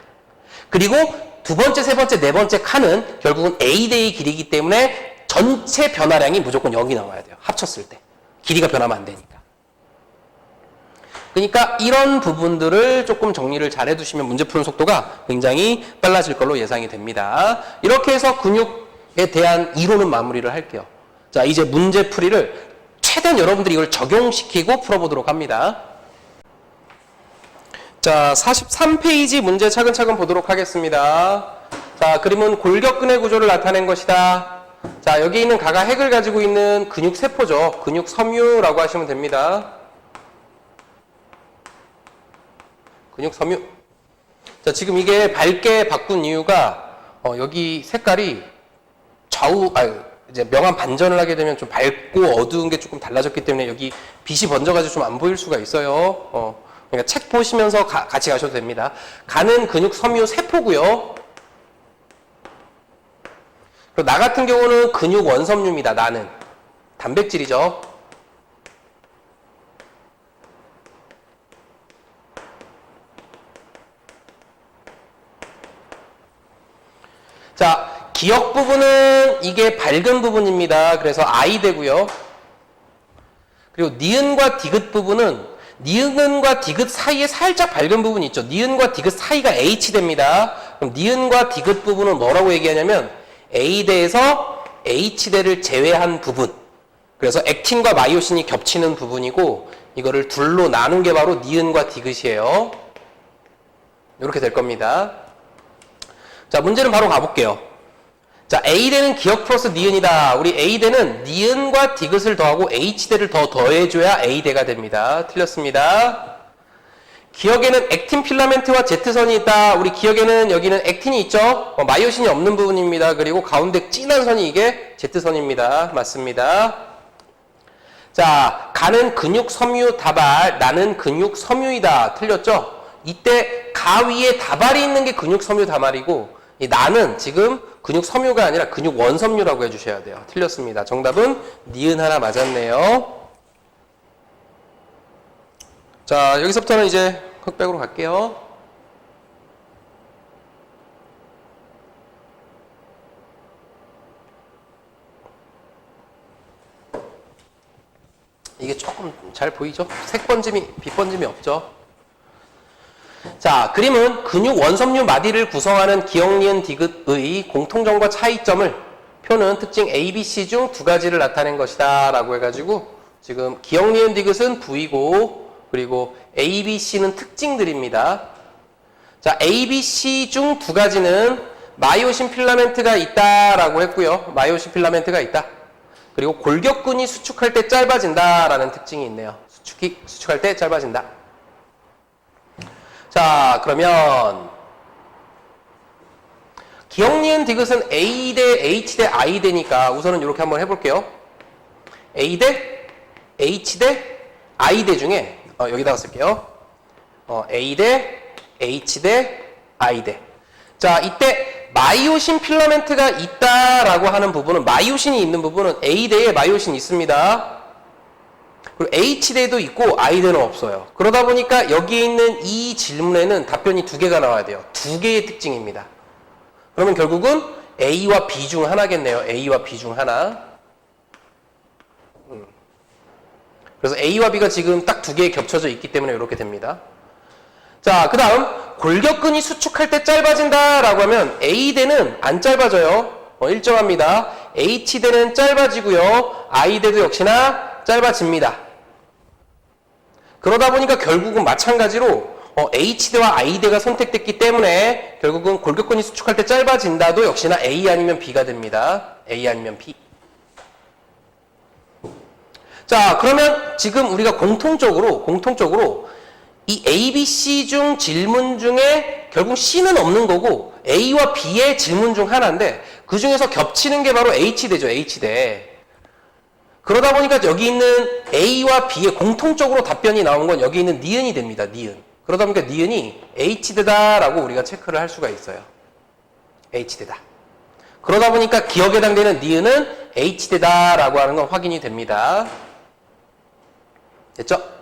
그리고 두 번째, 세 번째, 네 번째 칸은 결국은 A대의 길이기 때문에 전체 변화량이 무조건 여기 나와야 돼요. 합쳤을 때. 길이가 변하면 안 되니까. 그러니까 이런 부분들을 조금 정리를 잘 해두시면 문제 푸는 속도가 굉장히 빨라질 걸로 예상이 됩니다. 이렇게 해서 근육에 대한 이론은 마무리를 할게요. 자, 이제 문제 풀이를 최대한 여러분들이 이걸 적용시키고 풀어보도록 합니다. 자, 43페이지 문제 차근차근 보도록 하겠습니다. 자, 그림은 골격근의 구조를 나타낸 것이다. 자, 여기 있는 가가 핵을 가지고 있는 근육 세포죠. 근육 섬유라고 하시면 됩니다. 근육 섬유. 자, 지금 이게 밝게 바꾼 이유가 여기 색깔이 이제 명암 반전을 하게 되면 좀 밝고 어두운 게 조금 달라졌기 때문에 여기 빛이 번져가지고 좀 안 보일 수가 있어요. 그러니까 책 보시면서 같이 가셔도 됩니다. 가는 근육 섬유 세포고요. 그리고 나 같은 경우는 근육 원섬유입니다. 나는 단백질이죠. 자, 기역 부분은 이게 밝은 부분입니다. 그래서 I 되고요. 그리고 니은과 디귿 부분은 니은과 디귿 사이에 살짝 밝은 부분이 있죠. 니은과 디귿 사이가 H 됩니다. 그럼 니은과 디귿 부분은 뭐라고 얘기하냐면 A대에서 H대를 제외한 부분. 그래서 액틴과 마이오신이 겹치는 부분이고 이거를 둘로 나눈 게 바로 니은과 디귿이에요. 이렇게 될 겁니다. 자, 문제는 바로 가볼게요. 자, A대는 기역 플러스 니은이다. 우리 A대는 니은과 디귿을 더하고 H대를 더 더해줘야 A대가 됩니다. 틀렸습니다. 기억에는 액틴 필라멘트와 Z선이 있다. 우리 기억에는 여기는 액틴이 있죠. 마이오신이 없는 부분입니다. 그리고 가운데 진한 선이 이게 Z선입니다. 맞습니다. 자, 가는 근육 섬유 다발, 나는 근육 섬유이다. 틀렸죠? 이때 가 위에 다발이 있는 게 근육 섬유 다발이고 이 나는 지금 근육 섬유가 아니라 근육 원섬유라고 해주셔야 돼요. 틀렸습니다. 정답은 니은 하나 맞았네요. 자, 여기서부터는 이제 흑백으로 갈게요. 이게 조금 잘 보이죠? 색 번짐이, 빛 번짐이 없죠? 자, 그림은 근육 원섬유 마디를 구성하는 기억, 니은, 디귿의 공통점과 차이점을 표는 특징 A, B, C 중 두 가지를 나타낸 것이다 라고 해가지고 지금 기억, 니은, 디귿은 부위고 그리고 A, B, C는 특징들입니다. 자, A, B, C 중 두 가지는 마이오신 필라멘트가 있다라고 했고요. 마이오신 필라멘트가 있다. 그리고 골격근이 수축할 때 짧아진다라는 특징이 있네요. 수축할 때 짧아진다. 자, 그러면 기억, 니은, 디귿은 A 대 H 대 I 대니까 우선은 이렇게 한번 해볼게요. A 대 H 대 I 대 중에 여기다가 쓸게요. A 대 H 대 I 대. 자, 이때 마이오신 필라멘트가 있다라고 하는 부분은 마이오신이 있는 부분은 A 대에 마이오신이 있습니다. 그리고 H 대도 있고 I 대는 없어요. 그러다 보니까 여기에 있는 이 질문에는 답변이 두 개가 나와야 돼요. 두 개의 특징입니다. 그러면 결국은 A와 B 중 하나겠네요. A와 B 중 하나. 그래서 A와 B가 지금 딱 두 개 겹쳐져 있기 때문에 이렇게 됩니다. 자, 그 다음 골격근이 수축할 때 짧아진다라고 하면 A대는 안 짧아져요. 일정합니다. H대는 짧아지고요. I대도 역시나 짧아집니다. 그러다 보니까 결국은 마찬가지로 H대와 I대가 선택됐기 때문에 결국은 골격근이 수축할 때 짧아진다도 역시나 A 아니면 B가 됩니다. A 아니면 B. 자, 그러면 지금 우리가 공통적으로 이 A, B, C 중 질문 중에 결국 C는 없는 거고 A와 B의 질문 중 하나인데 그 중에서 겹치는 게 바로 H대죠. H대. 그러다 보니까 여기 있는 A와 B의 공통적으로 답변이 나온 건 여기 있는 니은이 됩니다. 니은. 그러다 보니까 니은이 H대다라고 우리가 체크를 할 수가 있어요. H대다. 그러다 보니까 기억에 해당되는 니은은 H대다라고 하는 건 확인이 됩니다. 됐죠?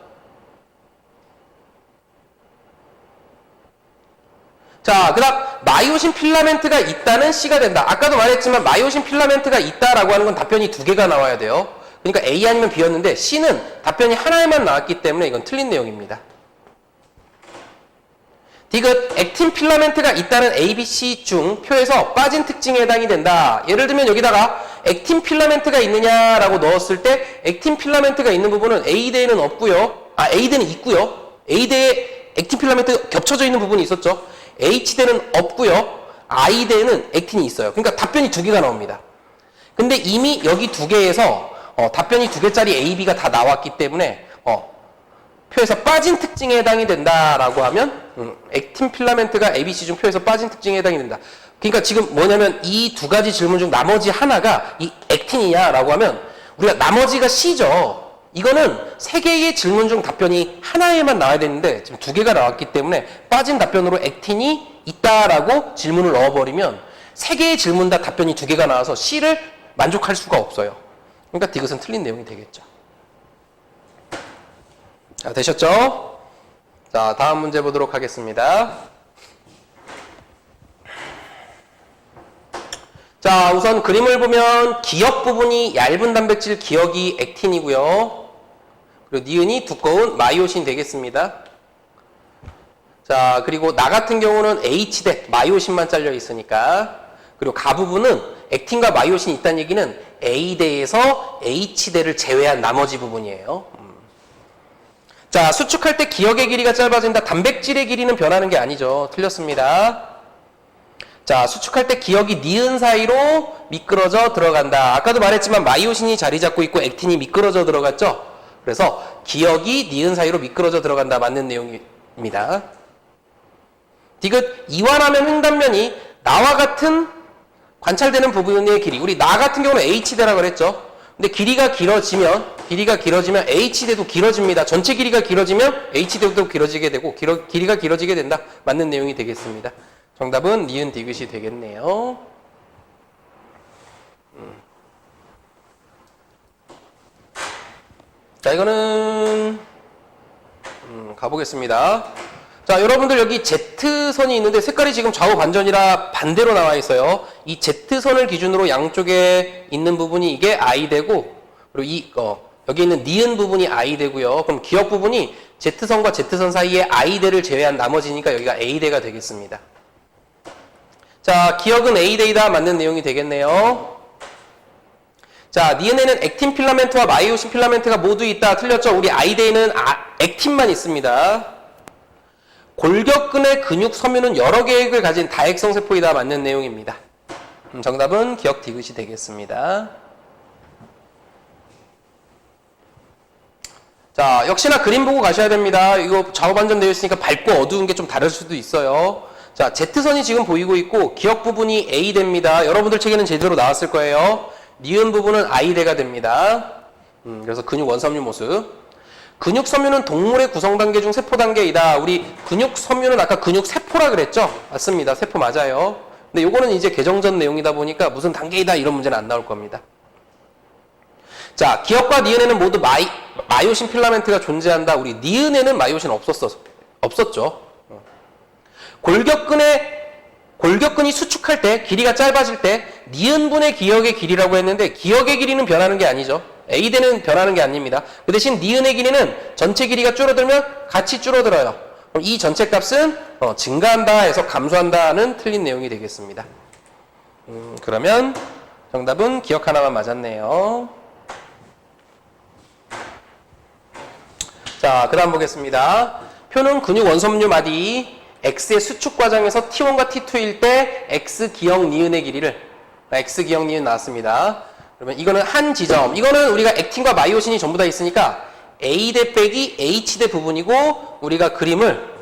자, 그 다음 마이오신 필라멘트가 있다는 C가 된다. 아까도 말했지만 마이오신 필라멘트가 있다라고 하는 건 답변이 두 개가 나와야 돼요. 그러니까 A 아니면 B였는데 C는 답변이 하나에만 나왔기 때문에 이건 틀린 내용입니다. 디귿, 액틴 필라멘트가 있다는 A, B, C 중 표에서 빠진 특징에 해당이 된다. 예를 들면 여기다가 액틴 필라멘트가 있느냐라고 넣었을 때 액틴 필라멘트가 있는 부분은 A대에는 없고요. A대는 있고요. A대에 액틴 필라멘트 겹쳐져 있는 부분이 있었죠. H대는 없고요. I대에는 액틴이 있어요. 그러니까 답변이 두 개가 나옵니다. 근데 이미 여기 두 개에서 답변이 두 개짜리 A, B가 다 나왔기 때문에 표에서 빠진 특징에 해당이 된다라고 하면 액틴 필라멘트가 A, B, C 중 표에서 빠진 특징에 해당이 된다. 그러니까 지금 뭐냐면 이 두 가지 질문 중 나머지 하나가 이 액틴이냐라고 하면 우리가 나머지가 C죠. 이거는 세 개의 질문 중 답변이 하나에만 나와야 되는데 지금 두 개가 나왔기 때문에 빠진 답변으로 액틴이 있다라고 질문을 넣어버리면 세 개의 질문 다 답변이 두 개가 나와서 C를 만족할 수가 없어요. 그러니까 디귿은 틀린 내용이 되겠죠. 자, 되셨죠? 자, 다음 문제 보도록 하겠습니다. 자, 우선 그림을 보면 기역 부분이 얇은 단백질 기역이 액틴이고요. 그리고 니은이 두꺼운 마이오신 되겠습니다. 자, 그리고 나 같은 경우는 H대, 마이오신만 잘려 있으니까. 그리고 가 부분은 액틴과 마이오신이 있다는 얘기는 A대에서 H대를 제외한 나머지 부분이에요. 자, 수축할 때 기역의 길이가 짧아진다. 단백질의 길이는 변하는 게 아니죠. 틀렸습니다. 자, 수축할 때 기역이 니은 사이로 미끄러져 들어간다. 아까도 말했지만 마이오신이 자리 잡고 있고 액틴이 미끄러져 들어갔죠. 그래서 기역이 니은 사이로 미끄러져 들어간다. 맞는 내용이 입니다. 디귿 이완하면 횡단면이 나와 같은 관찰되는 부분의 길이, 우리 나 같은 경우는 h대라고 그랬죠. 근데 길이가 길어지면 h대도 길어집니다. 전체 길이가 길어지면 h대도 길어지게 되고 길이가 길어지게 된다. 맞는 내용이 되겠습니다. 정답은 니은 디귿이 되겠네요. 자, 이거는 가보겠습니다. 자, 여러분들 여기 Z선이 있는데 색깔이 지금 좌우 반전이라 반대로 나와 있어요. 이 Z선을 기준으로 양쪽에 있는 부분이 이게 I 되고, 그리고 여기 있는 니은 부분이 I 되고요. 그럼 기역 부분이 Z선과 Z선 사이에 I대를 제외한 나머지니까 여기가 A대가 되겠습니다. 자, 기역은 A대이다. 맞는 내용이 되겠네요. 자, 니은에는 액틴 필라멘트와 마이오신 필라멘트가 모두 있다. 틀렸죠? 우리 I대에는 액틴만 있습니다. 골격근의 근육 섬유는 여러 계획을 가진 다액성 세포이다. 맞는 내용입니다. 정답은 기역 디귿이 되겠습니다. 자, 역시나 그림 보고 가셔야 됩니다. 이거 좌우 반전되어 있으니까 밝고 어두운 게 좀 다를 수도 있어요. 자, Z선이 지금 보이고 있고 기역 부분이 A대입니다. 여러분들 책에는 제대로 나왔을 거예요. 니은 부분은 I대가 됩니다. 그래서 근육 원섬유 모습. 근육 섬유는 동물의 구성 단계 중 세포 단계이다. 우리 근육 섬유는 아까 근육 세포라 그랬죠? 맞습니다. 세포 맞아요. 근데 요거는 이제 개정전 내용이다 보니까 무슨 단계이다 이런 문제는 안 나올 겁니다. 자, 기역과 니은에는 모두 마이오신 필라멘트가 존재한다. 우리 니은에는 마이오신 없었죠. 골격근이 수축할 때, 길이가 짧아질 때 니은분의 기역의 길이라고 했는데 기역의 길이는 변하는 게 아니죠. A대는 변하는 게 아닙니다. 그 대신 니은의 길이는 전체 길이가 줄어들면 같이 줄어들어요. 그럼 이 전체 값은 증가한다 해서 감소한다는 틀린 내용이 되겠습니다. 그러면 정답은 기역 하나만 맞았네요. 자, 그 다음 보겠습니다. 표는 근육 원섬유 마디 X의 수축 과정에서 T1과 T2일 때 X 기역 니은의 길이를 X 기역 니은 나왔습니다. 그러면 이거는 한 지점, 이거는 우리가 액틴과 마이오신이 전부 다 있으니까 A대 빼기 H대 부분이고 우리가 그림을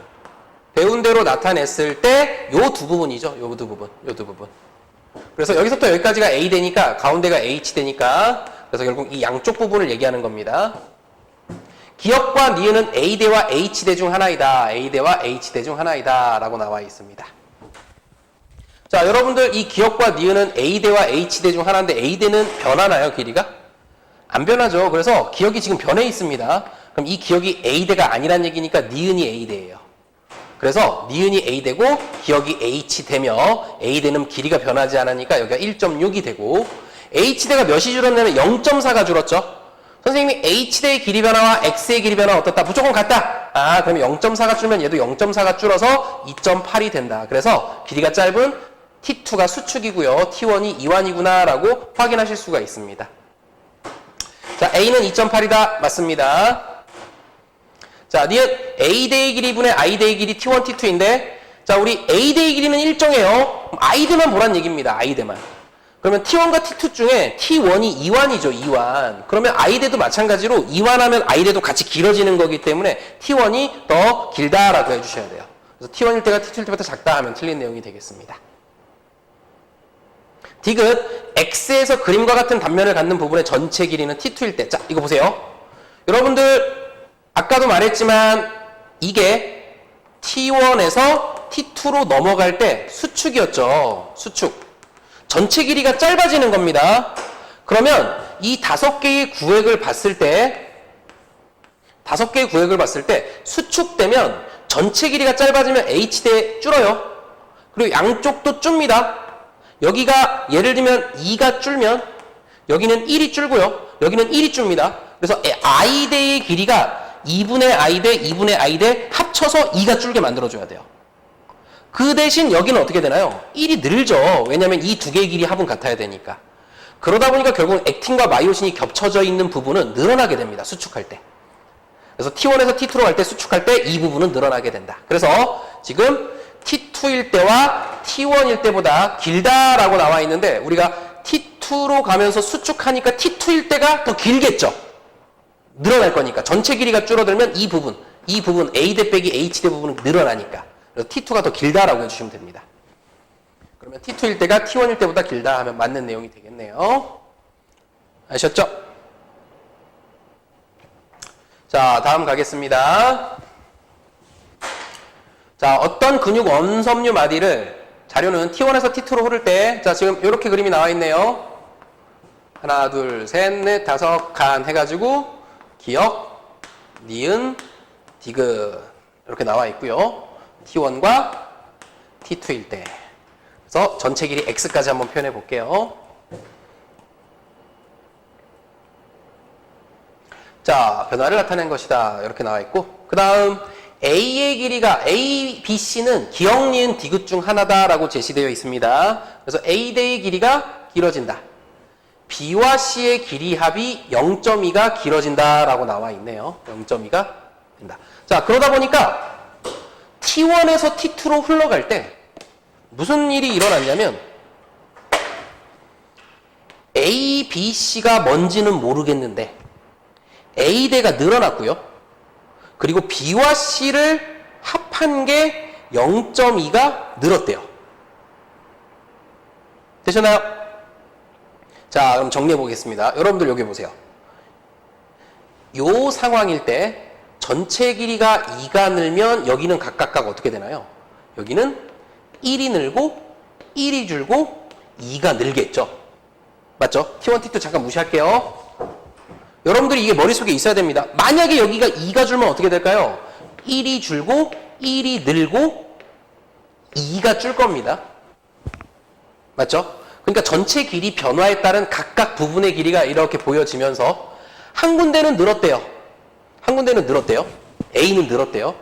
배운 대로 나타냈을 때 요 두 부분이죠. 요 두 부분. 그래서 여기서부터 여기까지가 A대니까 가운데가 H대니까 그래서 결국 이 양쪽 부분을 얘기하는 겁니다. 기역과 니은은 A대와 H대 중 하나이다. A대와 H대 중 하나이다. 라고 나와 있습니다. 자, 여러분들 이 기역과 니은은 A대와 H대 중 하나인데 A대는 변하나요, 길이가? 안 변하죠. 그래서 기역이 지금 변해 있습니다. 그럼 이 기역이 A대가 아니란 얘기니까 니은이 A대예요. 그래서 니은이 A대고 기역이 H대며 A대는 길이가 변하지 않으니까 여기가 1.6이 되고 H대가 몇이 줄었냐면 0.4가 줄었죠. 선생님이 H대의 길이 변화와 X의 길이 변화 어떻다? 무조건 같다. 아, 그러면 0.4가 줄면 얘도 0.4가 줄어서 2.8이 된다. 그래서 길이가 짧은 T2가 수축이고요. T1이 이완이구나 라고 확인하실 수가 있습니다. 자, A는 2.8이다. 맞습니다. 자, 니은 A대의 길이 분의 I대의 길이 T1, T2인데 자, 우리 A대의 길이는 일정해요. I대만 보란 얘기입니다. I대만. 그러면 T1과 T2 중에 T1이 이완이죠. 이완. 그러면 I대도 마찬가지로 이완하면 I대도 같이 길어지는 거기 때문에 T1이 더 길다라고 해주셔야 돼요. 그래서 T1일 때가 T2일 때보다 작다 하면 틀린 내용이 되겠습니다. 디귿 X에서 그림과 같은 단면을 갖는 부분의 전체 길이는 T2일 때. 자, 이거 보세요. 여러분들 아까도 말했지만 이게 T1에서 T2로 넘어갈 때 수축이었죠. 수축. 전체 길이가 짧아지는 겁니다. 그러면 이 5개의 구획을 봤을 때 수축되면 전체 길이가 짧아지면 H대 줄어요. 그리고 양쪽도 줍니다. 여기가 예를 들면 2가 줄면 여기는 1이 줄고요. 여기는 1이 줍니다. 그래서 I대의 길이가 2분의 I대, 2분의 I대 합쳐서 2가 줄게 만들어줘야 돼요. 그 대신 여기는 어떻게 되나요? 1이 늘죠. 왜냐하면 이 두 개의 길이 합은 같아야 되니까. 그러다 보니까 결국은 액틴과 마이오신이 겹쳐져 있는 부분은 늘어나게 됩니다. 수축할 때. 그래서 T1에서 T2로 갈 때 수축할 때 이 부분은 늘어나게 된다. 그래서 지금 T2일 때와 T1일 때보다 길다라고 나와 있는데 우리가 T2로 가면서 수축하니까 T2일 때가 더 길겠죠. 늘어날 거니까. 전체 길이가 줄어들면 이 부분, 이 부분 A 대 빼기 H 대 부분은 늘어나니까. 그래서 T2가 더 길다라고 해주시면 됩니다. 그러면 T2일 때가 T1일 때보다 길다 하면 맞는 내용이 되겠네요. 아셨죠? 자, 다음 가겠습니다. 자, 어떤 근육 원섬유 마디를 자료는 T1에서 T2로 흐를 때, 자, 지금 이렇게 그림이 나와 있네요. 하나, 둘, 셋, 넷, 다섯 칸 해가지고 기역, 니은, 디귿 이렇게 나와 있고요. T1과 T2일 때. 그래서 전체 길이 X까지 한번 표현해 볼게요. 자, 변화를 나타낸 것이다. 이렇게 나와 있고, 그 다음 A의 길이가 A, B, C는 기역, 니은, 디귿 중 하나다라고 제시되어 있습니다. 그래서 A 대의 길이가 길어진다. B와 C의 길이 합이 0.2가 길어진다라고 나와 있네요. 0.2가 된다. 자, 그러다 보니까 T1에서 T2로 흘러갈 때 무슨 일이 일어났냐면 A, B, C가 뭔지는 모르겠는데 A대가 늘어났고요. 그리고 B와 C를 합한 게 0.2가 늘었대요. 되셨나요? 자, 그럼 정리해 보겠습니다. 여러분들 여기 보세요. 요 상황일 때 전체 길이가 2가 늘면 여기는 각각 어떻게 되나요? 여기는 1이 늘고 1이 줄고 2가 늘겠죠. 맞죠? T1, T2 잠깐 무시할게요. 여러분들이 이게 머릿속에 있어야 됩니다. 만약에 여기가 2가 줄면 어떻게 될까요? 1이 줄고 1이 늘고 2가 줄 겁니다. 맞죠? 그러니까 전체 길이 변화에 따른 각각 부분의 길이가 이렇게 보여지면서 한 군데는 늘었대요. 한 군데는 늘었대요. A는 늘었대요.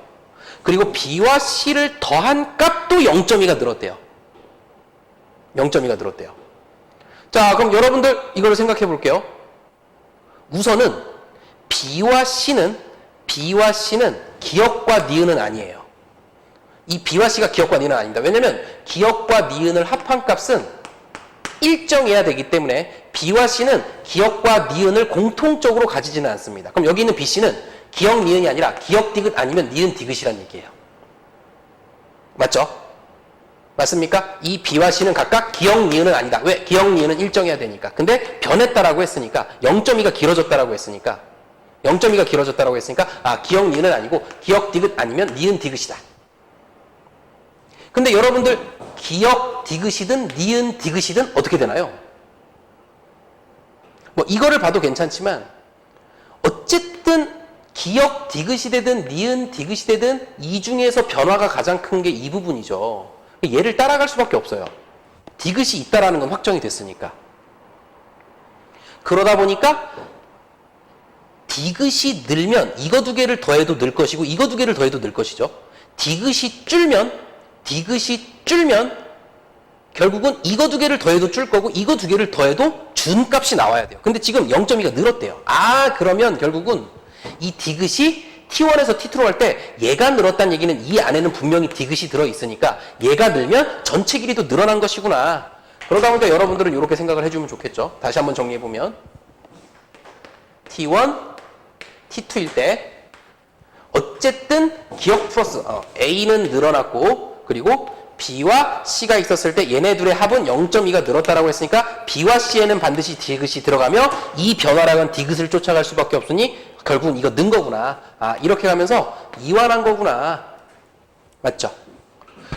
그리고 B와 C를 더한 값도 0.2가 늘었대요. 0.2가 늘었대요. 자, 그럼 여러분들 이걸 생각해 볼게요. 우선은 B와 C는 기역과 니은은 아니에요. 이 B와 C가 기역과 니은은 아닙니다. 왜냐면 기역과 니은을 합한 값은 일정해야 되기 때문에 B와 C는 기역과 니은을 공통적으로 가지지는 않습니다. 그럼 여기 있는 B, C는 기역, 니은이 아니라 기역, 디귿 아니면 니은, 디귿이란 얘기예요. 맞죠? 맞습니까? 이 B와 C는 각각 기역, 니은은 아니다. 왜? 기역, 니은은 일정해야 되니까. 근데 변했다라고 했으니까 0.2가 길어졌다라고 했으니까 아, 기역, 니은은 아니고 기역, 디귿 아니면 니은, 디귿이다. 근데 여러분들 기역, 디귿이든 니은, 디귿이든 어떻게 되나요? 뭐 이거를 봐도 괜찮지만 어쨌든 기역, 디귿이 되든 니은, 디귿이 되든 이 중에서 변화가 가장 큰 게 이 부분이죠. 얘를 따라갈 수밖에 없어요. 디귿이 있다라는 건 확정이 됐으니까. 그러다 보니까 디귿이 늘면 이거 두 개를 더해도 늘 것이고 이거 두 개를 더해도 늘 것이죠. 디귿이 줄면 결국은 이거 두 개를 더해도 줄 거고 이거 두 개를 더해도 준 값이 나와야 돼요. 근데 지금 0.2가 늘었대요. 아, 그러면 결국은 이 디귿이 T1에서 T2로 갈 때 얘가 늘었다는 얘기는 이 안에는 분명히 디귿이 들어있으니까 얘가 늘면 전체 길이도 늘어난 것이구나. 그러다 보니까 여러분들은 이렇게 생각을 해주면 좋겠죠. 다시 한번 정리해보면 T1, T2일 때 어쨌든 기역 플러스 A는 늘어났고 그리고 B와 C가 있었을 때 얘네 둘의 합은 0.2가 늘었다라고 했으니까 B와 C에는 반드시 디귿이 들어가며 이 변화량은 디귿을 쫓아갈 수밖에 없으니 결국은 이거 는 거구나. 아, 이렇게 가면서 이완한 거구나. 맞죠?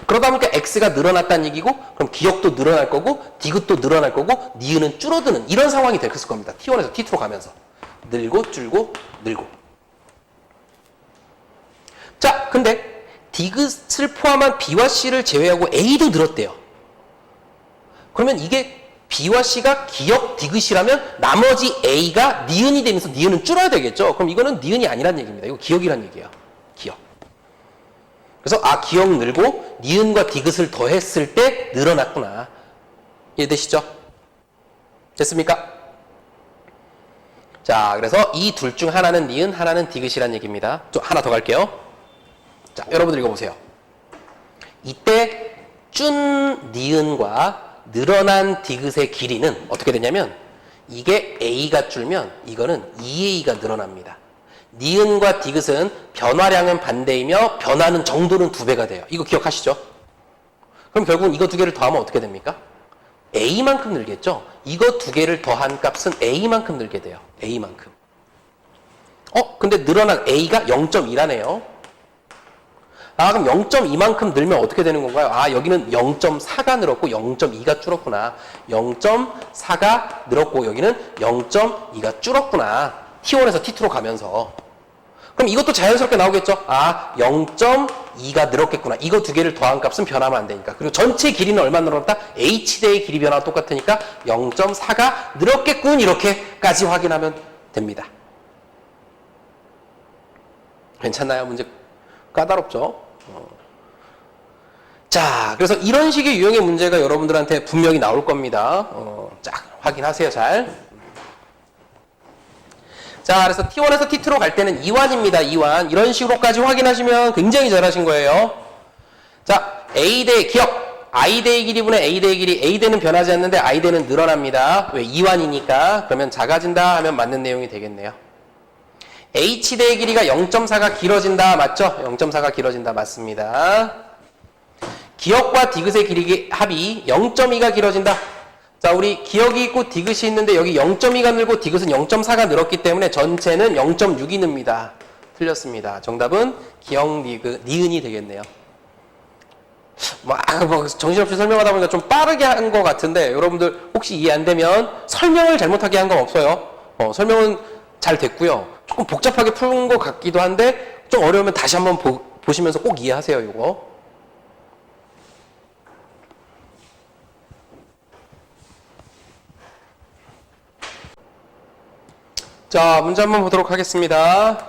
그러다 보니까 X가 늘어났다는 얘기고 그럼 기역도 늘어날 거고 디귿도 늘어날 거고 니은은 줄어드는 이런 상황이 됐을 겁니다. T1에서 T2로 가면서 늘고 줄고 늘고. 자, 근데 디귿을 포함한 B와 C를 제외하고 A도 늘었대요. 그러면 이게 B와 C가 기역 디귿이라면 나머지 A가 니은이 되면서 니은은 줄어야 되겠죠. 그럼 이거는 니은이 아니란 얘기입니다. 이거 기역이란 얘기예요. 기역. 그래서 아, 기역 늘고 니은과 디귿을 더했을 때 늘어났구나. 이해되시죠? 됐습니까? 자, 그래서 이 둘 중 하나는 니은, 하나는 디귿이란 얘기입니다. 좀 하나 더 갈게요. 자, 여러분들 읽어보세요. 이때 준 니은과 늘어난 디귿의 길이는 어떻게 되냐면 이게 A가 줄면 이거는 2A가 늘어납니다. 니은과 디귿은 변화량은 반대이며 변하는 정도는 2배가 돼요. 이거 기억하시죠? 그럼 결국은 이거 2개를 더하면 어떻게 됩니까? A만큼 늘겠죠? 이거 2개를 더한 값은 A만큼 늘게 돼요. A만큼. 근데 늘어난 A가 0.2라네요. 그럼 0.2만큼 늘면 어떻게 되는 건가요? 여기는 0.4가 늘었고 0.2가 줄었구나. 0.4가 늘었고 여기는 0.2가 줄었구나. T1에서 T2로 가면서. 그럼 이것도 자연스럽게 나오겠죠? 0.2가 늘었겠구나. 이거 2개를 더한 값은 변하면 안 되니까. 그리고 전체 길이는 얼마 늘었다? H대의 길이 변화가 똑같으니까 0.4가 늘었겠군. 이렇게까지 확인하면 됩니다. 괜찮나요? 문제 까다롭죠? 자, 그래서 이런 식의 유형의 문제가 여러분들한테 분명히 나올 겁니다. 자, 확인하세요, 잘. 자, 그래서 T1에서 T2로 갈 때는 2완입니다, 2완. 이런 식으로까지 확인하시면 굉장히 잘하신 거예요. 자, A대 기억. I대의 길이분의 A대의 길이. A대는 변하지 않는데 I대는 늘어납니다. 왜? 2완이니까. 그러면 작아진다 하면 맞는 내용이 되겠네요. H대의 길이가 0.4가 길어진다. 맞죠? 0.4가 길어진다. 맞습니다. 기억과 디귿의 길이 합이 0.2가 길어진다. 자, 우리 기억이 있고 디귿이 있는데 여기 0.2가 늘고 디귿은 0.4가 늘었기 때문에 전체는 0.6이 늡니다. 틀렸습니다. 정답은 기억 니은이 되겠네요. 정신없이 설명하다 보니까 좀 빠르게 한 것 같은데 여러분들 혹시 이해 안 되면 설명을 잘못하게 한 건 없어요. 설명은 잘 됐고요. 조금 복잡하게 푸는 것 같기도 한데 좀 어려우면 다시 한번 보시면서 꼭 이해하세요. 이거. 자, 문제 한번 보도록 하겠습니다.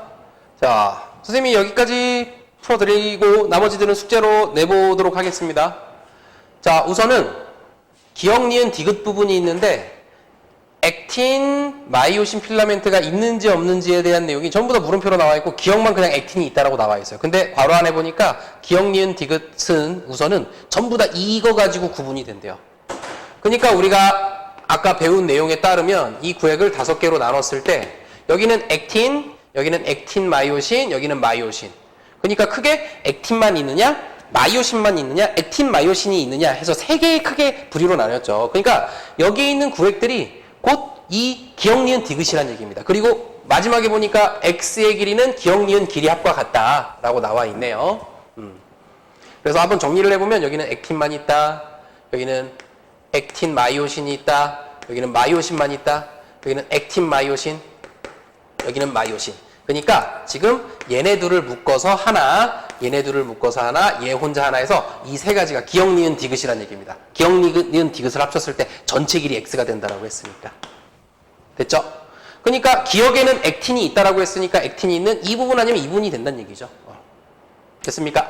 자, 선생님이 여기까지 풀어드리고 나머지들은 숙제로 내보도록 하겠습니다. 자, 우선은 기억, 니은, 디귿 부분이 있는데 액틴, 마이오신 필라멘트가 있는지 없는지에 대한 내용이 전부 다 물음표로 나와 있고 기억만 그냥 액틴이 있다라고 나와 있어요. 근데 괄호 안에 보니까 기억, 니은, 디귿은 우선은 전부 다 이거 가지고 구분이 된대요. 그러니까 우리가 아까 배운 내용에 따르면 이 구획을 5개로 나눴을 때 여기는 액틴, 여기는 액틴 마이오신, 여기는 마이오신. 그러니까 크게 액틴만 있느냐, 마이오신만 있느냐, 액틴 마이오신이 있느냐 해서 3개의 크게 부류로 나눴죠. 그러니까 여기에 있는 구획들이 곧 이 기억, 니은, 디귿이라는 얘기입니다. 그리고 마지막에 보니까 X의 길이는 기억, 니은 길이 합과 같다라고 나와 있네요. 그래서 한번 정리를 해보면 여기는 액틴만 있다, 여기는 액틴 마이오신이 있다, 여기는 마이오신만 있다, 여기는 액틴 마이오신, 여기는 마이오신. 그러니까 지금 얘네 둘을 묶어서 하나, 얘네 둘을 묶어서 하나, 얘 혼자 하나 해서 이 3가지가 기억, 니은, 디귿이라는 얘기입니다. 기억, 니은, 디귿을 합쳤을 때 전체 길이 X가 된다라고 했으니까. 됐죠? 그러니까 기억에는 액틴이 있다라고 했으니까 액틴이 있는 이 부분 아니면 이 부분이 된다는 얘기죠. 됐습니까?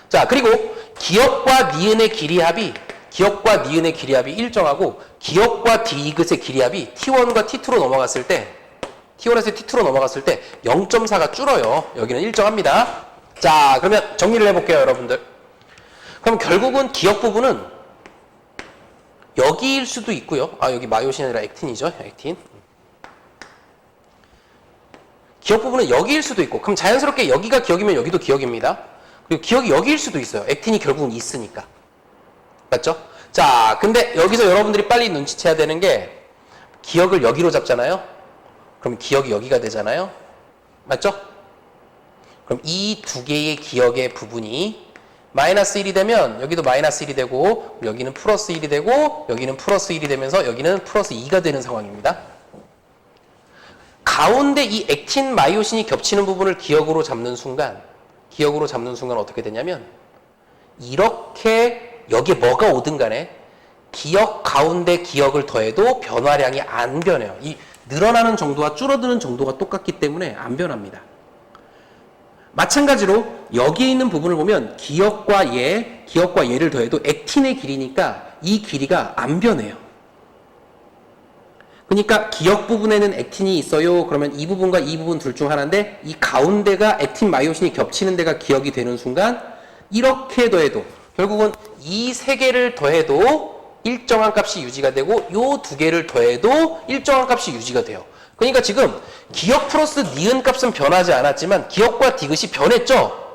자, 그리고 기억과 니은의 길이합이 일정하고 기억과 디귿의 길이합이 T1과 T2로 넘어갔을 때 T1에서 T2로 넘어갔을 때 0.4가 줄어요. 여기는 일정합니다. 자, 그러면 정리를 해볼게요, 여러분들. 그럼 결국은 기억 부분은 여기일 수도 있고요. 여기 마이오신이 아니라 액틴이죠. 액틴. 기억 부분은 여기일 수도 있고, 그럼 자연스럽게 여기가 기억이면 여기도 기억입니다. 그리고 기억이 여기일 수도 있어요. 액틴이 결국은 있으니까. 맞죠? 자, 근데 여기서 여러분들이 빨리 눈치채야 되는 게 기억을 여기로 잡잖아요. 그럼 기억이 여기가 되잖아요. 맞죠? 그럼 이 2개의 기억의 부분이 마이너스 1이 되면 여기도 마이너스 1이 되고 여기는 플러스 1이 되고 여기는 플러스 1이 되면서 여기는 플러스 2가 되는 상황입니다. 가운데 이 액틴 마이오신이 겹치는 부분을 기억으로 잡는 순간 어떻게 되냐면 이렇게 여기에 뭐가 오든 간에 기억 가운데 기억을 더해도 변화량이 안 변해요. 이 늘어나는 정도와 줄어드는 정도가 똑같기 때문에 안 변합니다. 마찬가지로 여기에 있는 부분을 보면 기억과 얘를 더해도 액틴의 길이니까 이 길이가 안 변해요. 그러니까 기억 부분에는 액틴이 있어요. 그러면 이 부분과 이 부분 둘 중 하나인데 이 가운데가 액틴 마이오신이 겹치는 데가 기억이 되는 순간 이렇게 더해도 결국은 이 3개를 더해도 일정한 값이 유지가 되고 요 2개를 더해도 일정한 값이 유지가 돼요. 그러니까 지금 기억 플러스 니은 값은 변하지 않았지만 기억과 디귿이 변했죠.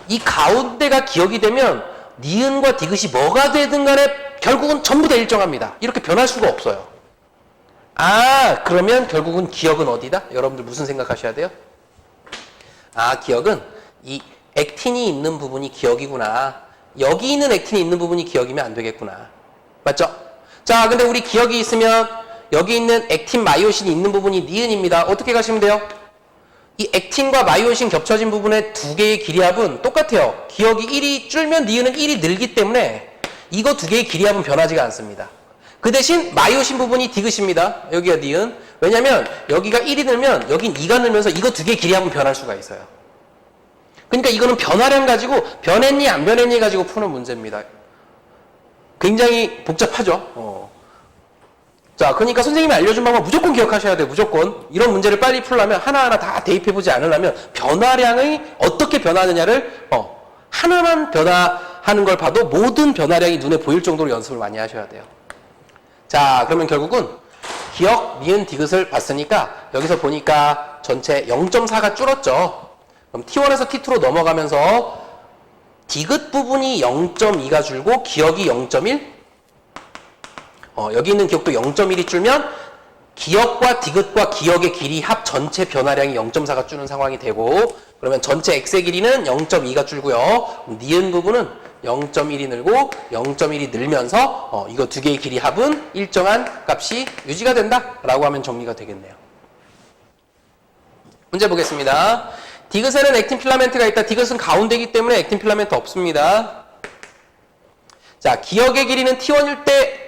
이 가운데가 기억이 되면 니은과 디귿이 뭐가 되든 간에 결국은 전부 다 일정합니다. 이렇게 변할 수가 없어요. 아, 그러면 결국은 기억은 어디다? 여러분들 무슨 생각하셔야 돼요? 아, 기억은 이 액틴이 있는 부분이 기억이구나. 여기 있는 액틴이 있는 부분이 기억이면 안 되겠구나. 맞죠? 자, 근데 우리 기억이 있으면 여기 있는 액틴 마이오신이 있는 부분이 니은입니다. 어떻게 가시면 돼요? 이 액틴과 마이오신 겹쳐진 부분의 두 개의 길이합은 똑같아요. 기억이 1이 줄면 니은은 1이 늘기 때문에 이거 두 개의 길이합은 변하지가 않습니다. 그 대신 마이오신 부분이 디귿입니다. 여기가 니은. 왜냐면 여기가 1이 늘면 여긴 2가 늘면서 이거 두 개의 길이합은 변할 수가 있어요. 그러니까 이거는 변화량 가지고 변했니 안 변했니 가지고 푸는 문제입니다. 굉장히 복잡하죠. 자, 그러니까 선생님이 알려준 방법 무조건 기억하셔야 돼요. 무조건. 이런 문제를 빨리 풀려면 하나하나 다 대입해보지 않으려면 변화량이 어떻게 변하느냐를 하나만 변화하는 걸 봐도 모든 변화량이 눈에 보일 정도로 연습을 많이 하셔야 돼요. 자, 그러면 결국은 기억, 니은, 디귿을 봤으니까 여기서 보니까 전체 0.4가 줄었죠. 그럼 T1에서 T2로 넘어가면서 디귿 부분이 0.2가 줄고 기억이 0.1? 여기 있는 기억도 0.1이 줄면 기억과 디귿과 기억의 길이 합 전체 변화량이 0.4가 줄는 상황이 되고 그러면 전체 x의 길이는 0.2가 줄고요. 니은 부분은 0.1이 늘고 0.1이 늘면서 이거 두 개의 길이 합은 일정한 값이 유지가 된다라고 하면 정리가 되겠네요. 문제 보겠습니다. 디귿에는 액틴 필라멘트가 있다. 디귿은 가운데이기 때문에 액틴 필라멘트 없습니다. 자, 기억의 길이는 T1일 때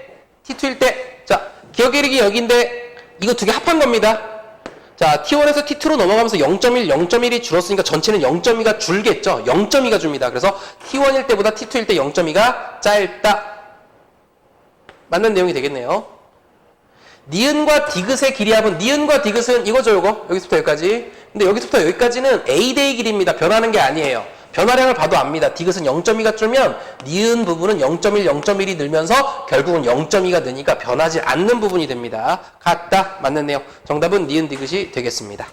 T2일 때, 자, 기억의 길이 여기인데 이거 두 개 합한 겁니다. 자, T1에서 T2로 넘어가면서 0.1, 0.1이 줄었으니까 전체는 0.2가 줄겠죠. 0.2가 줍니다. 그래서 T1일 때보다 T2일 때 0.2가 짧다. 맞는 내용이 되겠네요. 니은과 디귿의 길이합은, 니은과 디귿은 이거죠, 이거. 여기서부터 여기까지. 근데 여기서부터 여기까지는 A대의 길이입니다. 변하는 게 아니에요. 변화량을 봐도 압니다. 디귿은 0.2가 줄면 니은 부분은 0.1, 0.1이 늘면서 결국은 0.2가 느니까 변하지 않는 부분이 됩니다. 같다. 맞는 내용. 정답은 니은 디귿이 되겠습니다.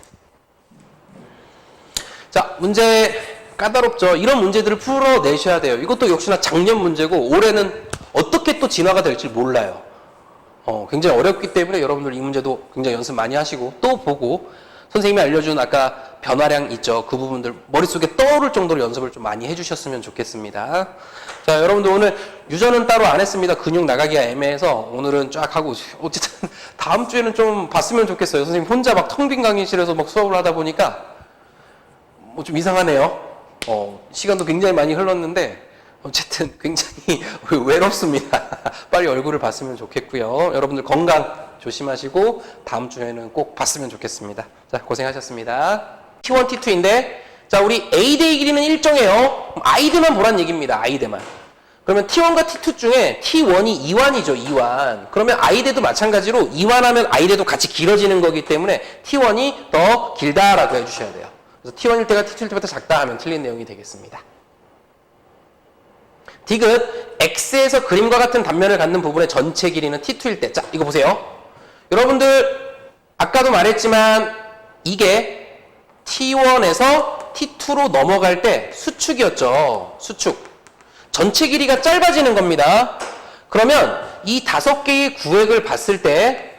자, 문제 까다롭죠. 이런 문제들을 풀어내셔야 돼요. 이것도 역시나 작년 문제고 올해는 어떻게 또 진화가 될지 몰라요. 굉장히 어렵기 때문에 여러분들 이 문제도 굉장히 연습 많이 하시고 또 보고 선생님이 알려준 아까 변화량 있죠. 그 부분들 머릿속에 떠오를 정도로 연습을 좀 많이 해주셨으면 좋겠습니다. 자, 여러분들 오늘 유전은 따로 안 했습니다. 근육 나가기가 애매해서 오늘은 쫙 하고 어쨌든 다음 주에는 좀 봤으면 좋겠어요. 선생님 혼자 막 텅 빈 강의실에서 막 수업을 하다 보니까 뭐 좀 이상하네요. 시간도 굉장히 많이 흘렀는데 어쨌든 굉장히 외롭습니다. 빨리 얼굴을 봤으면 좋겠고요. 여러분들 건강 조심하시고 다음 주에는 꼭 봤으면 좋겠습니다. 자, 고생하셨습니다. T1, T2인데 자, 우리 A대의 길이는 일정해요. I대만 보란 얘기입니다. I대만. 그러면 T1과 T2 중에 T1이 2완이죠. 2완. 그러면 I대도 마찬가지로 2완하면 I대도 같이 길어지는 거기 때문에 T1이 더 길다라고 해주셔야 돼요. 그래서 T1일 때가 T2일 때보다 작다 하면 틀린 내용이 되겠습니다. 디귿, X에서 그림과 같은 단면을 갖는 부분의 전체 길이는 T2일 때. 자, 이거 보세요. 여러분들, 아까도 말했지만, 이게 T1에서 T2로 넘어갈 때 수축이었죠. 수축. 전체 길이가 짧아지는 겁니다. 그러면 이 5개의 구획을 봤을 때,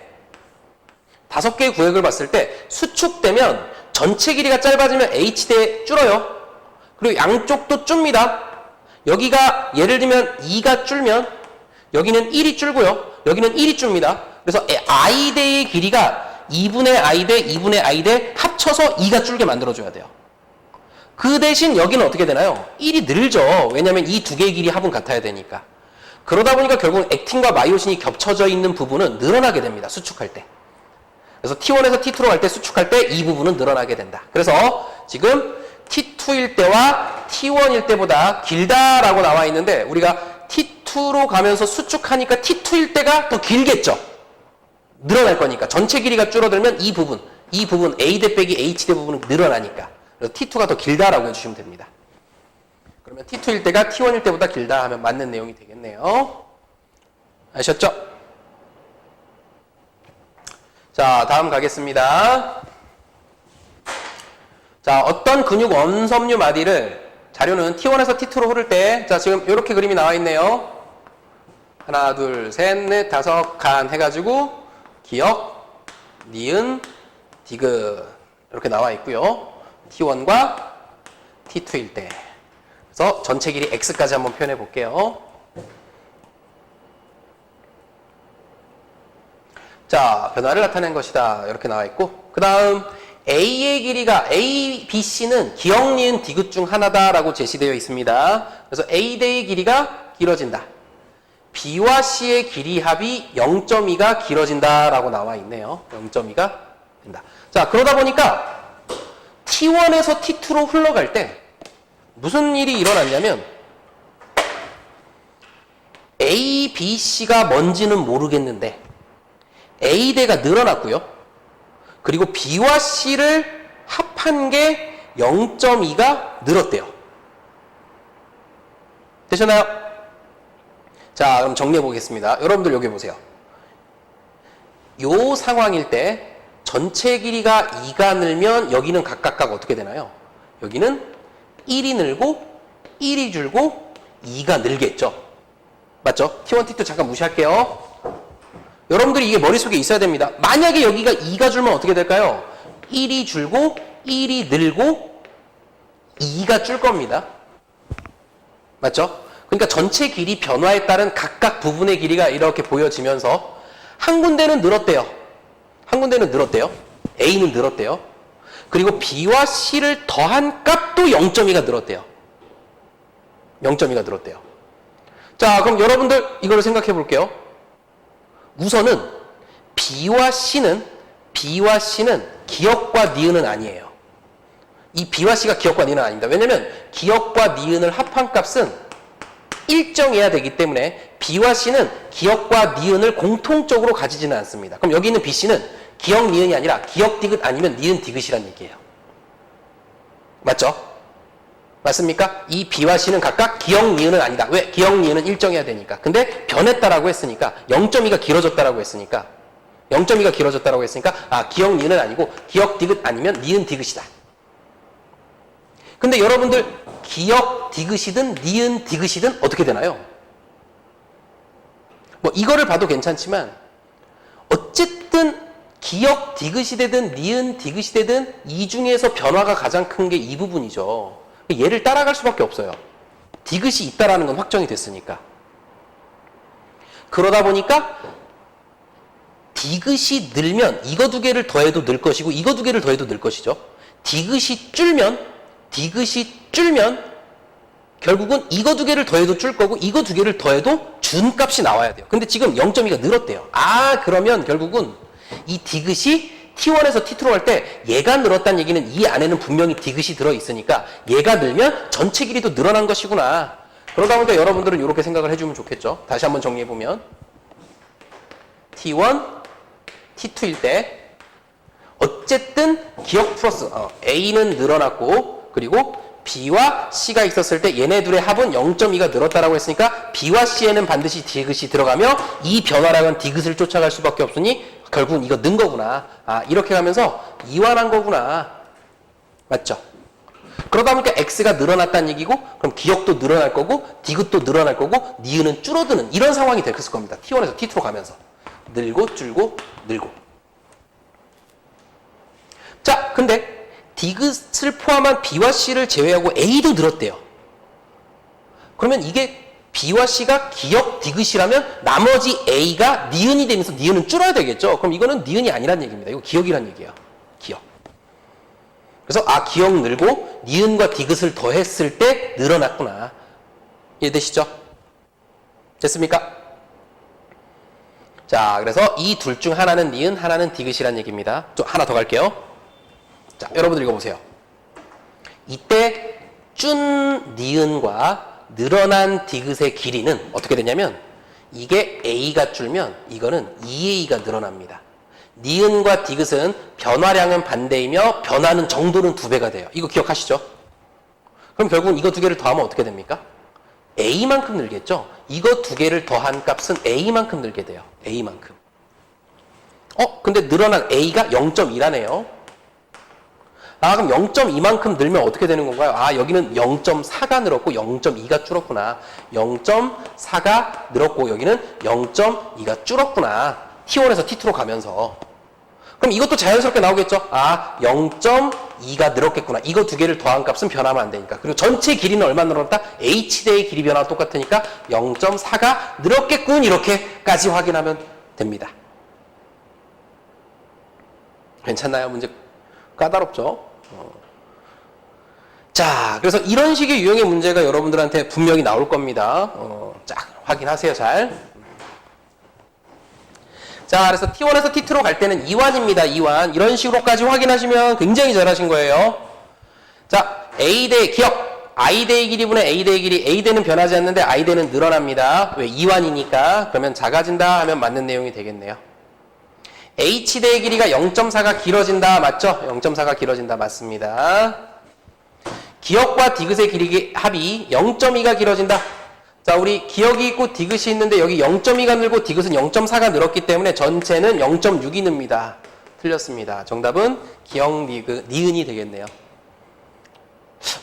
수축되면 전체 길이가 짧아지면 H대 줄어요. 그리고 양쪽도 줍니다. 여기가 예를 들면 2가 줄면 여기는 1이 줄고요. 여기는 1이 줍니다. 그래서 I대의 길이가 2분의 I대, 2분의 I대 합쳐서 2가 줄게 만들어줘야 돼요. 그 대신 여기는 어떻게 되나요? 1이 늘죠. 왜냐하면 이 두 개의 길이 합은 같아야 되니까. 그러다 보니까 결국은 액틴과 마이오신이 겹쳐져 있는 부분은 늘어나게 됩니다. 수축할 때. 그래서 T1에서 T2로 갈 때 수축할 때 이 부분은 늘어나게 된다. 그래서 지금 T2일 때와 T1일 때보다 길다라고 나와 있는데 우리가 T2로 가면서 수축하니까 T2일 때가 더 길겠죠. 늘어날 거니까. 전체 길이가 줄어들면 이 부분 A대 빼기 H대 부분은 늘어나니까. 그래서 T2가 더 길다라고 해주시면 됩니다. 그러면 T2일 때가 T1일 때보다 길다 하면 맞는 내용이 되겠네요. 아셨죠? 자, 다음 가겠습니다. 자, 어떤 근육 원섬유 마디를 자료는 T1에서 T2로 흐를 때, 자, 지금 이렇게 그림이 나와 있네요. 하나, 둘, 셋, 넷, 다섯 칸 해가지고 기역, 니은, 디귿 이렇게 나와 있고요. T1과 T2일 때. 그래서 전체 길이 X까지 한번 표현해 볼게요. 자, 변화를 나타낸 것이다. 이렇게 나와 있고, 그 다음 A의 길이가 A, B, C는 기역, 니은, 디귿 중 하나다라고 제시되어 있습니다. 그래서 A 대의 길이가 길어진다. B와 C의 길이 합이 0.2가 길어진다라고 나와 있네요. 0.2가 된다. 자, 그러다 보니까 T1에서 T2로 흘러갈 때 무슨 일이 일어났냐면 A, B, C가 뭔지는 모르겠는데 A대가 늘어났고요. 그리고 B와 C를 합한 게 0.2가 늘었대요. 되셨나요? 자, 그럼 정리해 보겠습니다. 여러분들 여기 보세요. 요 상황일 때 전체 길이가 2가 늘면 여기는 각각 어떻게 되나요? 여기는 1이 늘고 1이 줄고 2가 늘겠죠. 맞죠? T1, T2 잠깐 무시할게요. 여러분들이 이게 머릿속에 있어야 됩니다. 만약에 여기가 2가 줄면 어떻게 될까요? 1이 줄고 1이 늘고 2가 줄 겁니다. 맞죠? 그러니까 전체 길이 변화에 따른 각각 부분의 길이가 이렇게 보여지면서 한 군데는 늘었대요. 한 군데는 늘었대요. A는 늘었대요. 그리고 B와 C를 더한 값도 0.2가 늘었대요. 0.2가 늘었대요. 자, 그럼 여러분들 이걸 생각해 볼게요. 우선은 B와 C는 기역과 니은은 아니에요. 이 B와 C가 기역과 니은은 아닙니다. 왜냐면 기역과 니은을 합한 값은 일정해야 되기 때문에 B와 C는 기역과 니은을 공통적으로 가지지는 않습니다. 그럼 여기 있는 B, C는 기역, 니은이 아니라 기역, 디귿 아니면 니은, 디귿이란 얘기예요. 맞죠? 맞습니까? 이 B와 C는 각각 기역, 니은은 아니다. 왜? 기역, 니은은 일정해야 되니까. 근데 변했다라고 했으니까 0.2가 길어졌다라고 했으니까 아, 기역, 니은은 아니고 기역, 디귿 아니면 니은, 디귿이다. 근데 여러분들 기역, 디귿이든 니은, 디귿이든 어떻게 되나요? 뭐 이거를 봐도 괜찮지만 어쨌든 기역, 디귿이 되든 니은, 디귿이 되든 이 중에서 변화가 가장 큰 게 이 부분이죠. 얘를 따라갈 수밖에 없어요. 디귿이 있다라는 건 확정이 됐으니까. 그러다 보니까 디귿이 늘면 이거 두 개를 더해도 늘 것이고 이거 두 개를 더해도 늘 것이죠. 디귿이 줄면 결국은 이거 두 개를 더해도 줄 거고 이거 두 개를 더해도 준 값이 나와야 돼요. 근데 지금 0.2가 늘었대요. 아, 그러면 결국은 이 디귿이 T1에서 T2로 갈 때 얘가 늘었다는 얘기는 이 안에는 분명히 디귿이 들어있으니까 얘가 늘면 전체 길이도 늘어난 것이구나. 그러다 보니까 여러분들은 이렇게 생각을 해주면 좋겠죠. 다시 한번 정리해보면 T1, T2일 때 어쨌든 기역 플러스 A는 늘어났고 그리고 B와 C가 있었을 때 얘네 둘의 합은 0.2가 늘었다라고 했으니까 B와 C에는 반드시 디귿이 들어가며 이 변화량은 디귿을 쫓아갈 수밖에 없으니 결국은 이거 는 거구나. 아, 이렇게 가면서 이완한 거구나. 맞죠? 그러다 보니까 X가 늘어났다는 얘기고 그럼 기역도 늘어날 거고 디귿도 늘어날 거고 니은은 줄어드는 이런 상황이 됐을 겁니다. T1에서 T2로 가면서 늘고 줄고 늘고. 자, 근데 디귿을 포함한 B와 C를 제외하고 A도 늘었대요. 그러면 이게 B와 C가 기역, 디귿이라면 나머지 A가 니은이 되면서 니은은 줄어야 되겠죠. 그럼 이거는 니은이 아니란 얘기입니다. 이거 기역이란 얘기예요. 기역. 그래서 아, 기역 늘고 니은과 디귿을 더했을 때 늘어났구나. 이해되시죠? 됐습니까? 자, 그래서 이 둘 중 하나는 니은, 하나는 디귿이란 얘기입니다. 좀 하나 더 갈게요. 자, 여러분들 읽어보세요. 이때 준 니은과 늘어난 디귿의 길이는 어떻게 되냐면 이게 A가 줄면 이거는 2A가 늘어납니다. 니은과 디귿은 변화량은 반대이며 변하는 정도는 2배가 돼요. 이거 기억하시죠? 그럼 결국은 이거 두 개를 더하면 어떻게 됩니까? A만큼 늘겠죠? 이거 두 개를 더한 값은 A만큼 늘게 돼요. A만큼. 근데 늘어난 A가 0.2라네요. 아, 그럼 0.2만큼 늘면 어떻게 되는 건가요? 아, 여기는 0.4가 늘었고 0.2가 줄었구나. 0.4가 늘었고 여기는 0.2가 줄었구나. T1에서 T2로 가면서. 그럼 이것도 자연스럽게 나오겠죠? 아, 0.2가 늘었겠구나. 이거 두 개를 더한 값은 변하면 안 되니까. 그리고 전체 길이는 얼마 늘었다? H대의 길이 변화가 똑같으니까 0.4가 늘었겠군. 이렇게까지 확인하면 됩니다. 괜찮나요? 문제 까다롭죠? 자, 그래서 이런 식의 유형의 문제가 여러분들한테 분명히 나올 겁니다. 쫙 확인하세요, 잘. 자, 그래서 T1에서 T2로 갈 때는 2완입니다, 2완. 이런 식으로까지 확인하시면 굉장히 잘하신 거예요. 자, A대 기억. I대의 길이분의 A대의 길이. A대는 변하지 않는데 I대는 늘어납니다. 왜? 2완이니까. 그러면 작아진다 하면 맞는 내용이 되겠네요. H대의 길이가 0.4가 길어진다. 맞죠? 0.4가 길어진다. 맞습니다. 기억과 디귿의 길이 합이 0.2가 길어진다. 자, 우리 기억이 있고 디귿이 있는데 여기 0.2가 늘고 디귿은 0.4가 늘었기 때문에 전체는 0.6이 늡니다. 틀렸습니다. 정답은 기억 니은이 되겠네요.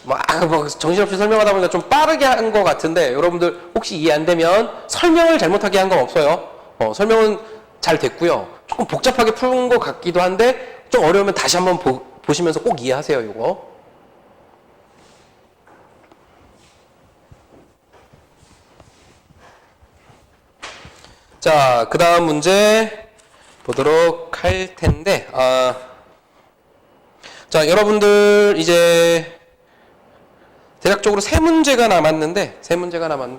뭐 정신없이 설명하다 보니까 좀 빠르게 한 것 같은데 여러분들 혹시 이해 안 되면 설명을 잘못하게 한 건 없어요. 설명은 잘 됐고요. 조금 복잡하게 푸는 것 같기도 한데 좀 어려우면 다시 한번 보시면서 꼭 이해하세요. 이거. 자, 그 다음 문제 보도록 할 텐데, 자, 여러분들 이제 대략적으로 세 문제가 남았는데,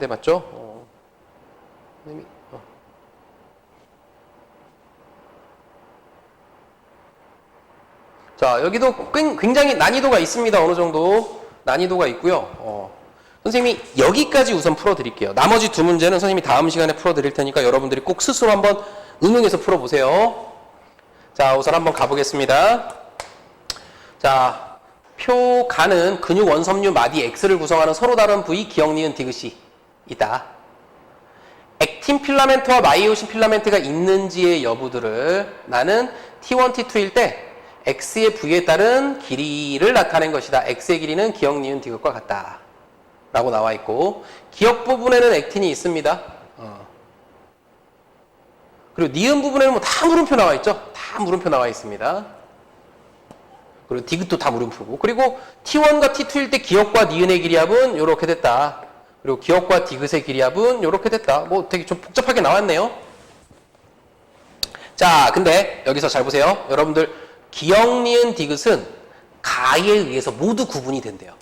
맞죠? 자, 여기도 굉장히 난이도가 있습니다. 어느 정도 난이도가 있고요. 선생님이 여기까지 우선 풀어드릴게요. 나머지 두 문제는 선생님이 다음 시간에 풀어드릴 테니까 여러분들이 꼭 스스로 한번 응용해서 풀어보세요. 자, 우선 한번 가보겠습니다. 자, 표가는 근육 원섬유 마디 X를 구성하는 서로 다른 부위 기억, 니은, 디귿이 있다. 액틴 필라멘트와 마이오신 필라멘트가 있는지의 여부들을 나는 T1, T2일 때 X의 부위에 따른 길이를 나타낸 것이다. X의 길이는 기억, 니은, 디귿과 같다. 라고 나와 있고, 기억 부분에는 액틴이 있습니다. 그리고 니은 부분에는 뭐 다 물음표 나와 있죠? 다 물음표 나와 있습니다. 그리고 디귿도 다 물음표고. 그리고 T1과 T2일 때 기억과 니은의 길이합은 이렇게 됐다. 그리고 기억과 디귿의 길이합은 이렇게 됐다. 뭐 되게 좀 복잡하게 나왔네요. 자, 근데 여기서 잘 보세요. 여러분들 기억, 니은, 디귿은 가에 의해서 모두 구분이 된대요.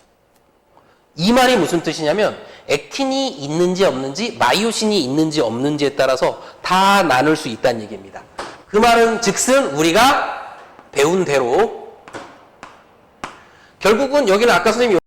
이 말이 무슨 뜻이냐면 액틴이 있는지 없는지 마이오신이 있는지 없는지에 따라서 다 나눌 수 있다는 얘기입니다. 그 말은 즉슨 우리가 배운 대로 결국은 여기는 아까 선생님이